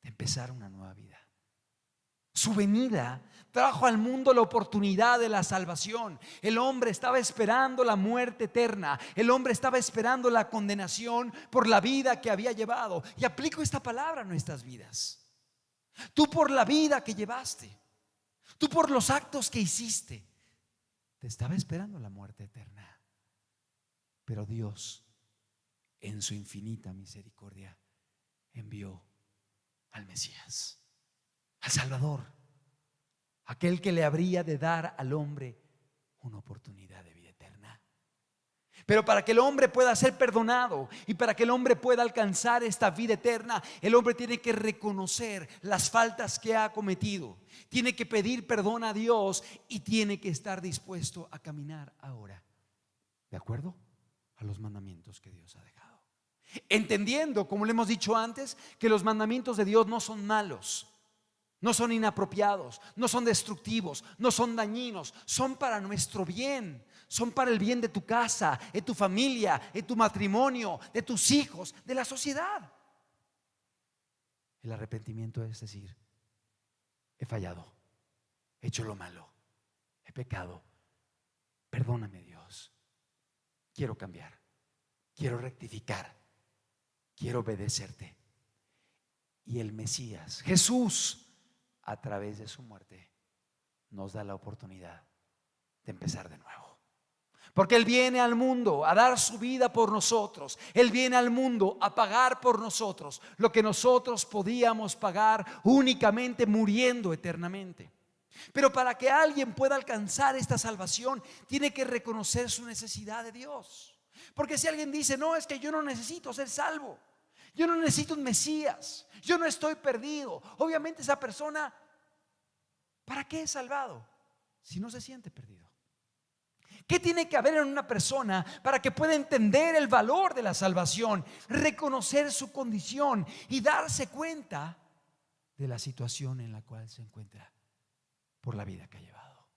de empezar una nueva vida. Su venida trajo al mundo la oportunidad de la salvación. El hombre estaba esperando la muerte eterna. El hombre estaba esperando la condenación por la vida que había llevado. Y aplico esta palabra a nuestras vidas. Tú, por la vida que llevaste, tú, por los actos que hiciste, te estaba esperando la muerte eterna. Pero Dios, en su infinita misericordia, envió al Mesías, al Salvador, aquel que le habría de dar al hombre una oportunidad de vida eterna. Pero para que el hombre pueda ser perdonado y para que el hombre pueda alcanzar esta vida eterna, el hombre tiene que reconocer las faltas que ha cometido, tiene que pedir perdón a Dios y tiene que estar dispuesto a caminar ahora de acuerdo a los mandamientos que Dios ha dejado, entendiendo, como le hemos dicho antes, que los mandamientos de Dios no son malos, no son inapropiados, no son destructivos, no son dañinos, son para nuestro bien, son para el bien de tu casa, de tu familia, de tu matrimonio, de tus hijos, de la sociedad. El arrepentimiento es decir: he fallado, he hecho lo malo, he pecado, perdóname Dios, quiero cambiar, quiero rectificar, quiero obedecerte. Y el Mesías, Jesús, a través de su muerte, nos da la oportunidad de empezar de nuevo. Porque Él viene al mundo a dar su vida por nosotros. Él viene al mundo a pagar por nosotros lo que nosotros podíamos pagar únicamente muriendo eternamente. Pero para que alguien pueda alcanzar esta salvación, tiene que reconocer su necesidad de Dios. Porque si alguien dice: no, es que yo no necesito ser salvo, yo no necesito un Mesías, yo no estoy perdido, obviamente esa persona, ¿para qué es salvado si no se siente perdido? ¿Qué tiene que haber en una persona para que pueda entender el valor de la salvación, reconocer su condición y darse cuenta de la situación en la cual se encuentra por la vida que ha llevado.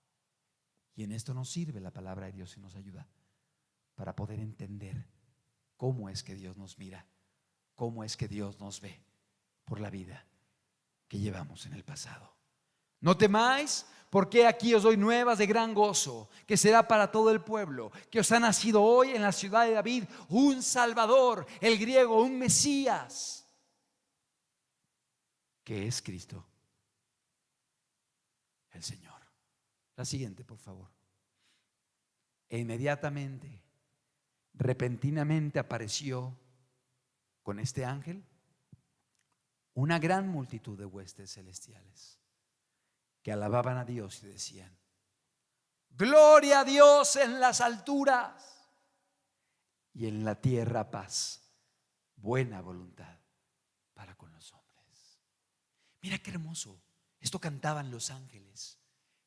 Y en esto nos sirve la palabra de Dios y nos ayuda para poder entender cómo es que Dios nos mira, cómo es que Dios nos ve por la vida que llevamos en el pasado. No temáis, porque aquí os doy nuevas de gran gozo, que será para todo el pueblo, que os ha nacido hoy en la ciudad de David un Salvador, el griego, un Mesías, que es Cristo, el Señor. La siguiente, por favor. E inmediatamente, repentinamente apareció con este ángel una gran multitud de huestes celestiales que alababan a Dios y decían: gloria a Dios en las alturas y en la tierra paz, buena voluntad para con los hombres. Mira qué hermoso. Esto cantaban los ángeles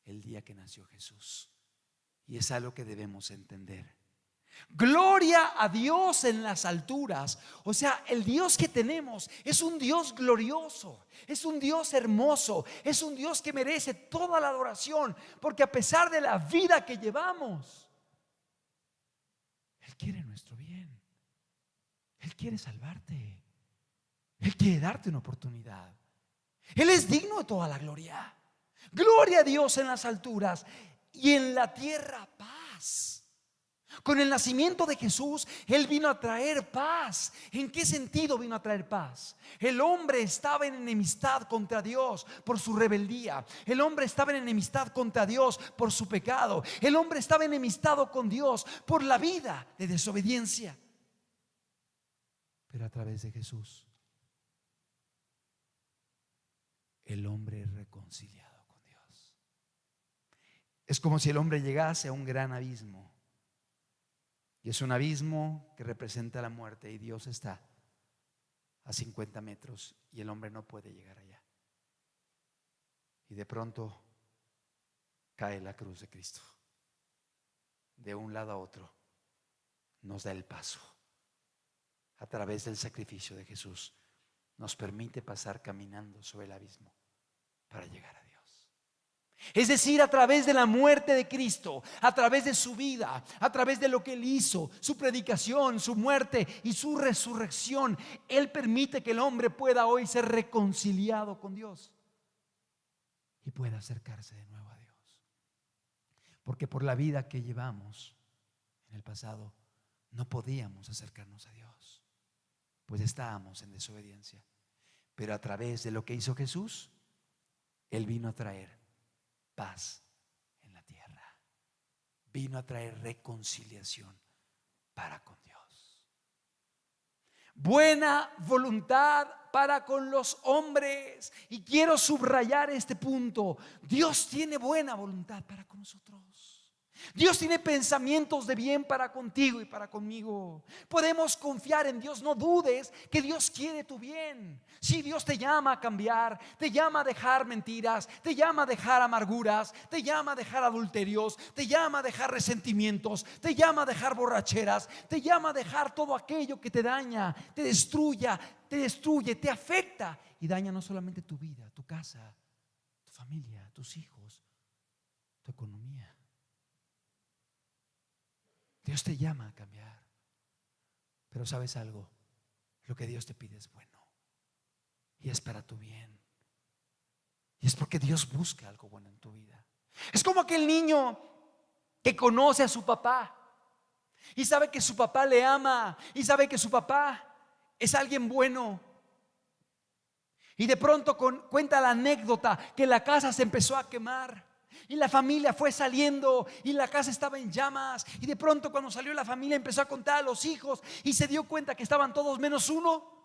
el día que nació Jesús, y es algo que debemos entender. Gloria a Dios en las alturas. O sea, el Dios que tenemos es un Dios glorioso, es un Dios hermoso, es un Dios que merece toda la adoración, porque a pesar de la vida que llevamos, Él quiere nuestro bien. Él quiere salvarte. Él quiere darte una oportunidad. Él es digno de toda la gloria. Gloria a Dios en las alturas y en la tierra paz. Con el nacimiento de Jesús, Él vino a traer paz. ¿En qué sentido vino a traer paz? El hombre estaba en enemistad contra Dios por su rebeldía. El hombre estaba en enemistad contra Dios por su pecado. El hombre estaba enemistado con Dios por la vida de desobediencia. Pero a través de Jesús, el hombre es reconciliado con Dios. Es como si el hombre llegase a un gran abismo. Y es un abismo que representa la muerte, y Dios está a 50 metros y el hombre no puede llegar allá. Y de pronto cae la cruz de Cristo. De un lado a otro nos da el paso. A través del sacrificio de Jesús nos permite pasar caminando sobre el abismo para llegar a Dios. Es decir, a través de la muerte de Cristo, a través de su vida, a través de lo que Él hizo, su predicación, su muerte y su resurrección, Él permite que el hombre pueda hoy ser reconciliado con Dios y pueda acercarse de nuevo a Dios. Porque por la vida que llevamos en el pasado no podíamos acercarnos a Dios, pues estábamos en desobediencia. Pero a través de lo que hizo Jesús, Él vino a traer paz en la tierra, vino a traer reconciliación para con Dios, buena voluntad para con los hombres. Y quiero subrayar este punto: Dios tiene buena voluntad para con nosotros. Dios tiene pensamientos de bien para contigo y para conmigo. Podemos confiar en Dios. No dudes que Dios quiere tu bien. Si Dios te llama a cambiar, te llama a dejar mentiras, te llama a dejar amarguras, te llama a dejar adulterios, te llama a dejar resentimientos, te llama a dejar borracheras, te llama a dejar todo aquello que te daña, te destruye, te afecta y daña no solamente tu vida, tu casa, tu familia, tus hijos, tu economía. Dios te llama a cambiar. Pero ¿sabes algo? Lo que Dios te pide es bueno y es para tu bien. Y es porque Dios busca algo bueno en tu vida. Es como aquel niño que conoce a su papá y sabe que su papá le ama y sabe que su papá es alguien bueno. Y de pronto cuenta la anécdota que la casa se empezó a quemar y la familia fue saliendo y la casa estaba en llamas. Y de pronto, cuando salió la familia, empezó a contar a los hijos y se dio cuenta que estaban todos menos uno.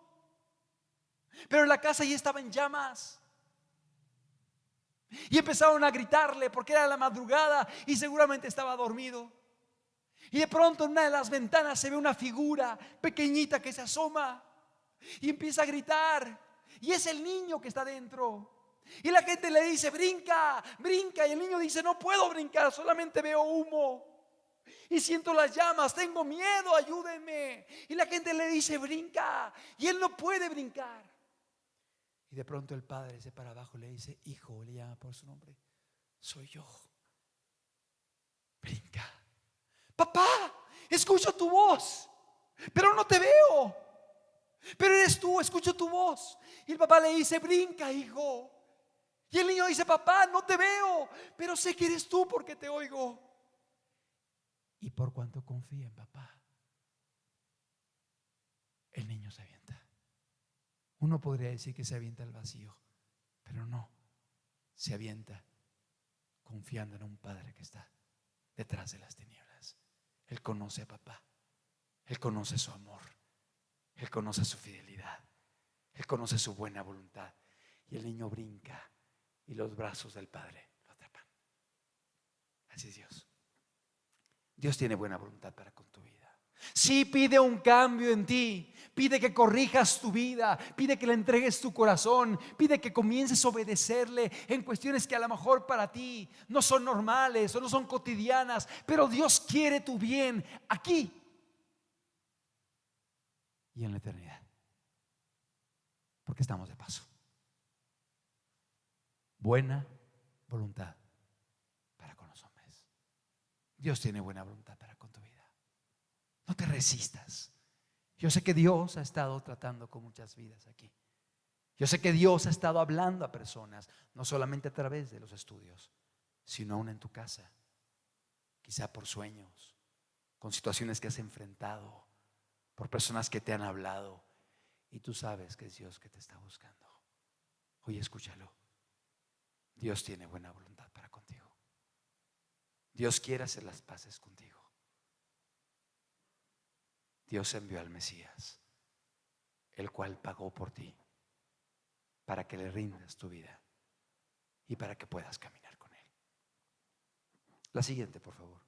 Pero la casa ya estaba en llamas. Y empezaron a gritarle porque era la madrugada y seguramente estaba dormido. Y de pronto en una de las ventanas se ve una figura pequeñita que se asoma y empieza a gritar. Y es el niño que está dentro. Y la gente le dice: brinca, brinca. Y el niño dice: no puedo brincar, solamente veo humo y siento las llamas, tengo miedo, ayúdenme. Y la gente le dice: brinca. Y él no puede brincar. Y de pronto el padre se para abajo y le dice: hijo, le llama por su nombre: soy yo. Brinca. Papá, escucho tu voz, pero no te veo. Pero eres tú, escucho tu voz. Y el papá le dice: brinca, hijo. Y el niño dice: papá, no te veo, pero sé que eres tú porque te oigo. Y por cuanto confía en papá, el niño se avienta. Uno podría decir que se avienta al vacío, pero no, se avienta confiando en un padre que está detrás de las tinieblas. Él conoce a papá, él conoce su amor, él conoce su fidelidad, él conoce su buena voluntad. Y el niño brinca y los brazos del padre lo atrapan. Así es Dios. Dios tiene buena voluntad para con tu vida. Sí, pide un cambio en ti, pide que corrijas tu vida, pide que le entregues tu corazón, pide que comiences a obedecerle en cuestiones que a lo mejor para ti no son normales o no son cotidianas, pero Dios quiere tu bien aquí y en la eternidad, porque estamos de paso. Buena voluntad para con los hombres. Dios tiene buena voluntad para con tu vida. No te resistas. Yo sé que Dios ha estado tratando con muchas vidas aquí. Yo sé que Dios ha estado hablando a personas, no solamente a través de los estudios, sino aún en tu casa, quizá por sueños, con situaciones que has enfrentado, por personas que te han hablado, y tú sabes que es Dios que te está buscando. Oye, escúchalo. Dios tiene buena voluntad para contigo. Dios quiere hacer las paces contigo. Dios envió al Mesías, el cual pagó por ti, para que le rindas tu vida y para que puedas caminar con Él. La siguiente, por favor.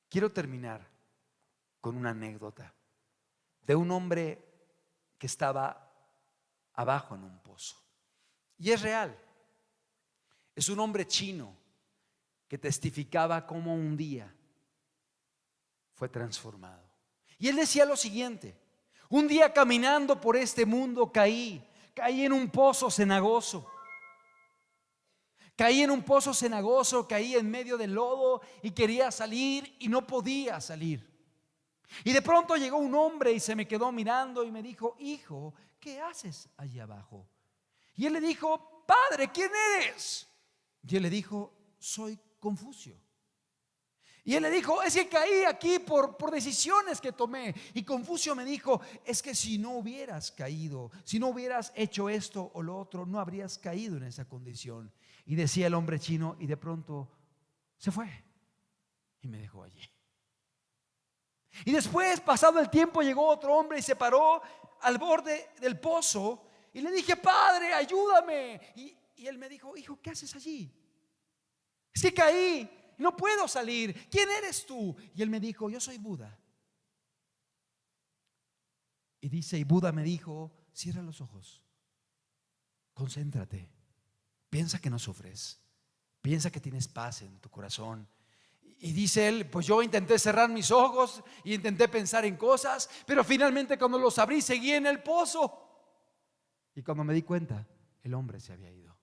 Quiero terminar con una anécdota de un hombre que estaba abajo en un pozo. Y es real. Es un hombre chino que testificaba cómo un día fue transformado. Y él decía lo siguiente: un día caminando por este mundo caí en un pozo cenagoso. Caí en un pozo cenagoso, caí en medio del lodo y quería salir y no podía salir. Y de pronto llegó un hombre y se me quedó mirando y me dijo: hijo, ¿qué haces allí abajo? Y él le dijo: padre, ¿quién eres? Y él le dijo: soy Confucio. Y él le dijo: es que caí aquí por decisiones que tomé. Y Confucio me dijo: es que si no hubieras caído, si no hubieras hecho esto o lo otro, no habrías caído en esa condición. Y decía el hombre chino, y de pronto se fue y me dejó allí. Y después, pasado el tiempo, llegó otro hombre y se paró al borde del pozo. Y le dije: padre, ayúdame. Y él me dijo: hijo, ¿qué haces allí? Es que caí, no puedo salir. ¿Quién eres tú? Y él me dijo: yo soy Buda. Y dice, y Buda me dijo: cierra los ojos, concéntrate, piensa que no sufres, piensa que tienes paz en tu corazón. Y dice él: pues yo intenté cerrar mis ojos y intenté pensar en cosas, pero finalmente cuando los abrí seguí en el pozo. Y cuando me di cuenta, el hombre se había ido.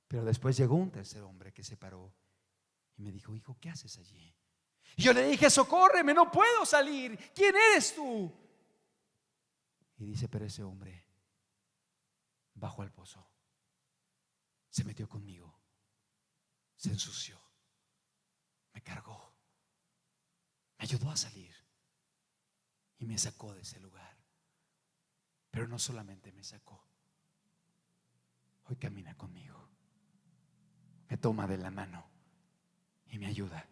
Pero después llegó un tercer hombre que se paró y me dijo: hijo, ¿qué haces allí? Y yo le dije: socórreme, no puedo salir. ¿Quién eres tú? Y dice: pero ese hombre bajó al pozo, se metió conmigo, se ensució, me cargó, me ayudó a salir y me sacó de ese lugar. Pero no solamente me sacó, hoy camina conmigo, me toma de la mano y me ayuda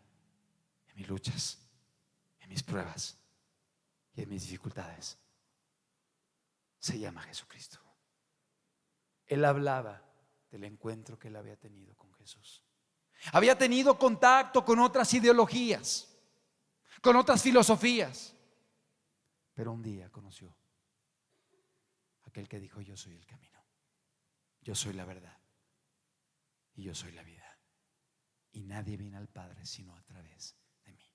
en mis luchas, en mis pruebas y en mis dificultades. Se llama Jesucristo. Él hablaba del encuentro que él había tenido con Jesús. Había tenido contacto con otras ideologías, con otras filosofías, pero un día conoció aquel que dijo: yo soy el camino, yo soy la verdad y yo soy la vida, y nadie viene al Padre sino a través de mí.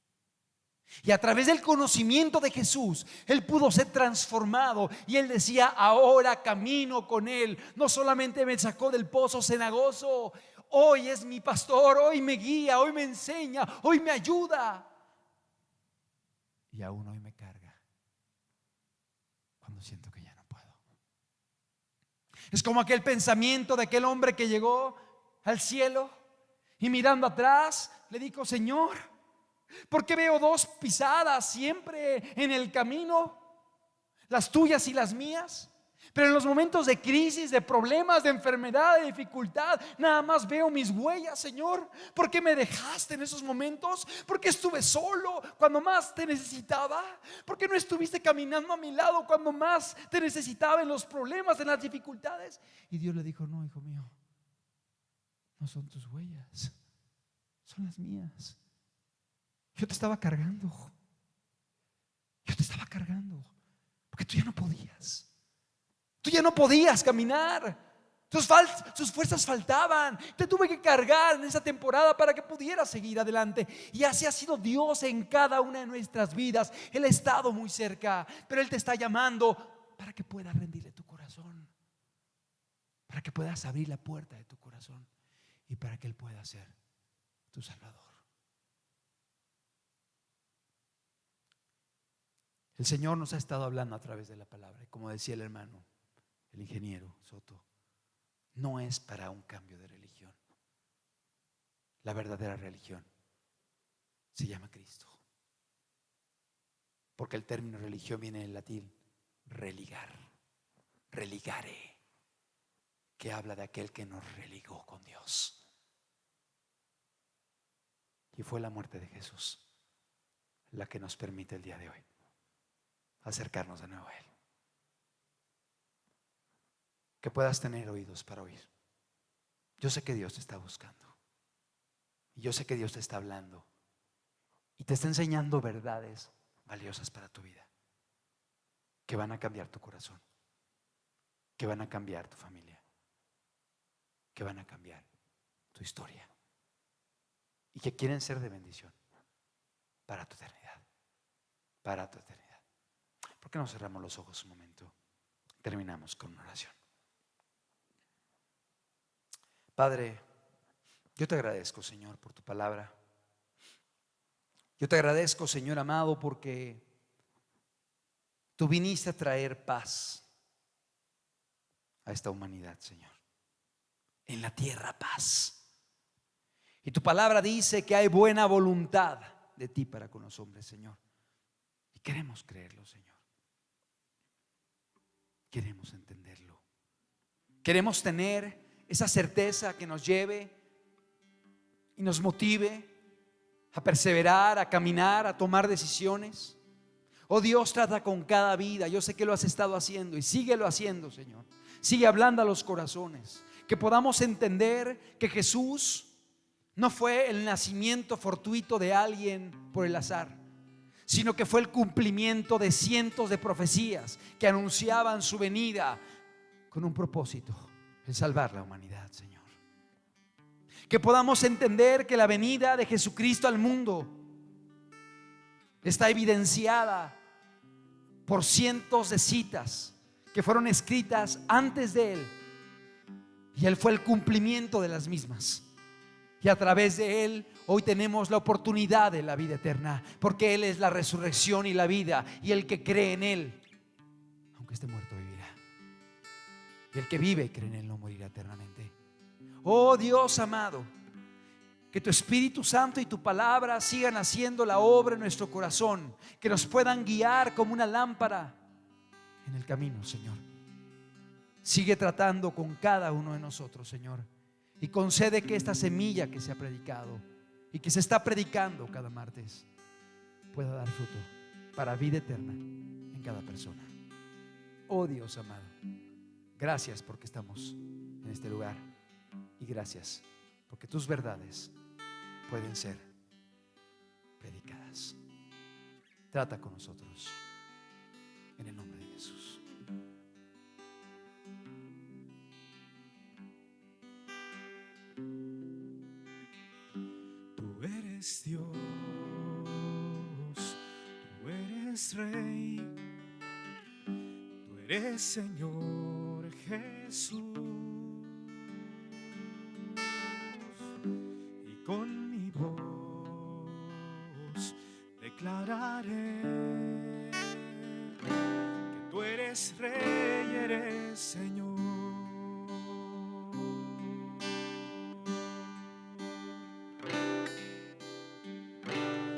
Y a través del conocimiento de Jesús, él pudo ser transformado. Y él decía: ahora camino con él. No solamente me sacó del pozo cenagoso, hoy es mi pastor, hoy me guía, hoy me enseña, hoy me ayuda. Y aún hoy me carga cuando siento que ya no puedo. Es como aquel pensamiento de aquel hombre que llegó al cielo y mirando atrás le dijo: Señor, ¿por qué veo dos pisadas siempre en el camino? Las tuyas y las mías. Pero en los momentos de crisis, de problemas, de enfermedad, de dificultad, nada más veo mis huellas, Señor. ¿Por qué me dejaste en esos momentos? ¿Por qué estuve solo cuando más te necesitaba? ¿Por qué no estuviste caminando a mi lado cuando más te necesitaba, en los problemas, en las dificultades? Y Dios le dijo: no, hijo mío, no son tus huellas, son las mías. Yo te estaba cargando. Yo te estaba cargando porque tú ya no podías. Tú ya no podías caminar. Tus fuerzas faltaban. Te tuve que cargar en esa temporada para que pudieras seguir adelante. Y así ha sido Dios en cada una de nuestras vidas. Él ha estado muy cerca, pero Él te está llamando para que puedas rendirle tu corazón, para que puedas abrir la puerta de tu corazón y para que Él pueda ser tu Salvador. El Señor nos ha estado hablando a través de la palabra. Y como decía el hermano, el ingeniero Soto, no es para un cambio de religión. La verdadera religión se llama Cristo. Porque el término religión viene del latín religar, religare, que habla de aquel que nos religó con Dios. Y fue la muerte de Jesús la que nos permite el día de hoy acercarnos de nuevo a Él. Que puedas tener oídos para oír. Yo sé que Dios te está buscando. Y yo sé que Dios te está hablando. Y te está enseñando verdades valiosas para tu vida, que van a cambiar tu corazón, que van a cambiar tu familia, que van a cambiar tu historia, y que quieren ser de bendición para tu eternidad. Para tu eternidad. ¿Por qué no cerramos los ojos un momento? Terminamos con una oración. Padre, yo te agradezco, Señor, por tu palabra. Yo te agradezco, Señor amado, porque tú viniste a traer paz a esta humanidad, Señor. En la tierra paz. Y tu palabra dice que hay buena voluntad de ti para con los hombres, Señor. Y queremos creerlo, Señor. Queremos entenderlo. Queremos tener esa certeza que nos lleve y nos motive a perseverar, a caminar, a tomar decisiones. Oh Dios, trata con cada vida. Yo sé que lo has estado haciendo y síguelo haciendo, Señor. Sigue hablando a los corazones. Que podamos entender que Jesús no fue el nacimiento fortuito de alguien por el azar, sino que fue el cumplimiento de cientos de profecías que anunciaban su venida con un propósito: el salvar la humanidad, Señor. Que podamos entender que la venida de Jesucristo al mundo está evidenciada por cientos de citas que fueron escritas antes de Él, y Él fue el cumplimiento de las mismas. Y a través de Él hoy tenemos la oportunidad de la vida eterna, porque Él es la resurrección y la vida. Y el que cree en Él, aunque esté muerto, vivirá. Y el que vive y cree en Él no morirá eternamente. Oh Dios amado, que tu Espíritu Santo y tu palabra sigan haciendo la obra en nuestro corazón, que nos puedan guiar como una lámpara en el camino, Señor. Sigue tratando con cada uno de nosotros, Señor. Y concede que esta semilla que se ha predicado y que se está predicando cada martes pueda dar fruto para vida eterna en cada persona. Oh Dios amado, gracias porque estamos en este lugar, y gracias porque tus verdades pueden ser predicadas. Trata con nosotros en el nombre de Jesús. Tú eres Dios, eres Rey, tú eres Señor Jesús. Y con mi voz declararé que tú eres Rey, eres Señor.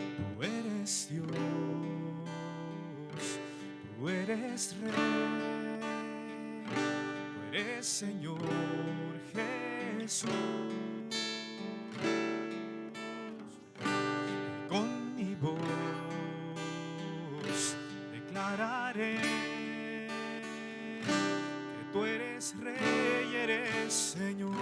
Tú eres Dios, tú eres Rey, tú eres Señor Jesús. Con mi voz declararé que tú eres Rey, eres Señor.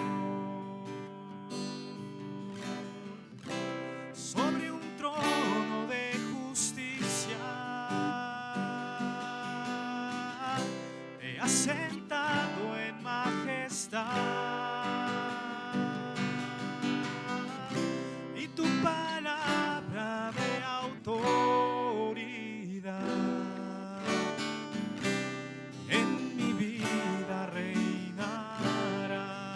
Sobre un trono de justicia te has sentado en majestad, y tu palabra de autoridad en mi vida reinará.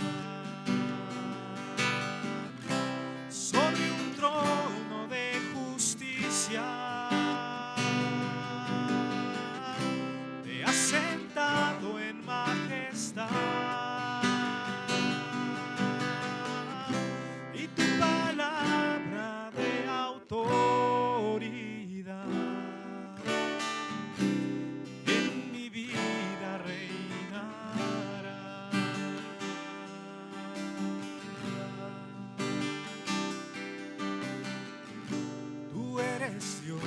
Sobre un trono de justicia te has sentado en majestad, y tu palabra de autoridad en mi vida reinará. Tú eres Dios,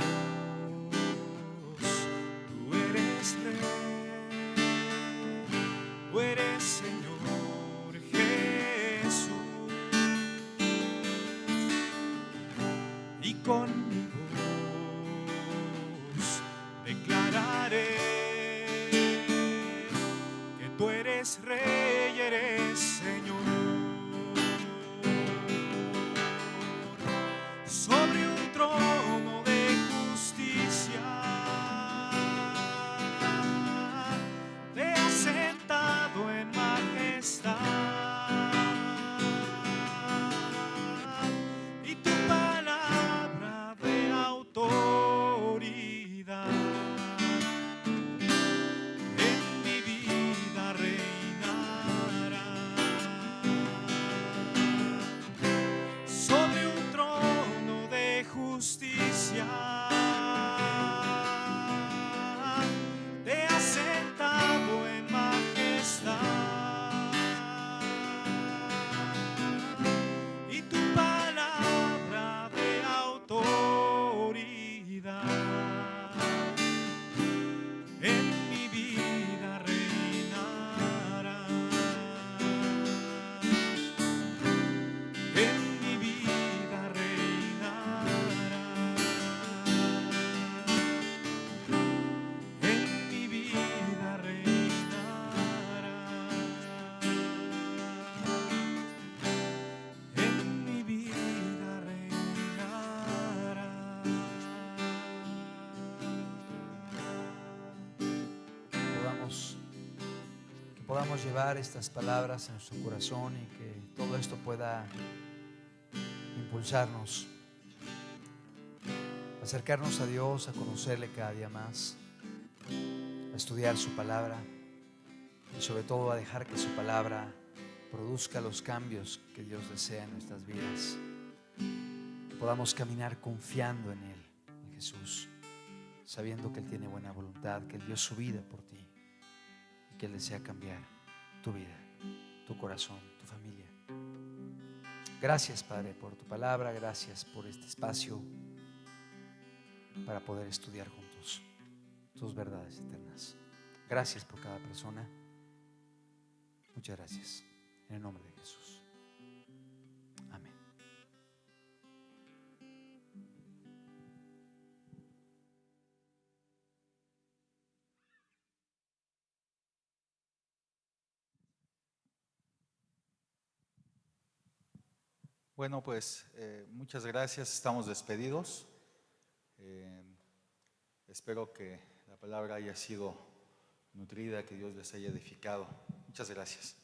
tú eres Rey, tú eres Señor Jesús. Y con mi voz declararé que tú eres Rey, eres Señor. Sobre un trono de justicia te has sentado en majestad, y tu palabra de autoridad en mi vida reinará. Sobre un trono de justicia te has sentado en majestad, y tu palabra de autoridad en mi vida reinará. En mi vida reinará. En mi vida reinará. En mi vida reinará. Que podamos llevar estas palabras en nuestro corazón y que todo esto pueda impulsarnos a acercarnos a Dios, a conocerle cada día más, a estudiar su palabra y sobre todo a dejar que su palabra produzca los cambios que Dios desea en nuestras vidas. Que podamos caminar confiando en Él, en Jesús, sabiendo que Él tiene buena voluntad, que Él dio su vida por ti y que Él desea cambiar tu vida, tu corazón, tu familia. Gracias, Padre, por tu palabra. Gracias por este espacio para poder estudiar juntos tus verdades eternas. Gracias por cada persona. Muchas gracias. En el nombre de Jesús. Amén. Bueno, pues muchas gracias. Estamos despedidos. Espero que la palabra haya sido nutrida, que Dios les haya edificado. Muchas gracias.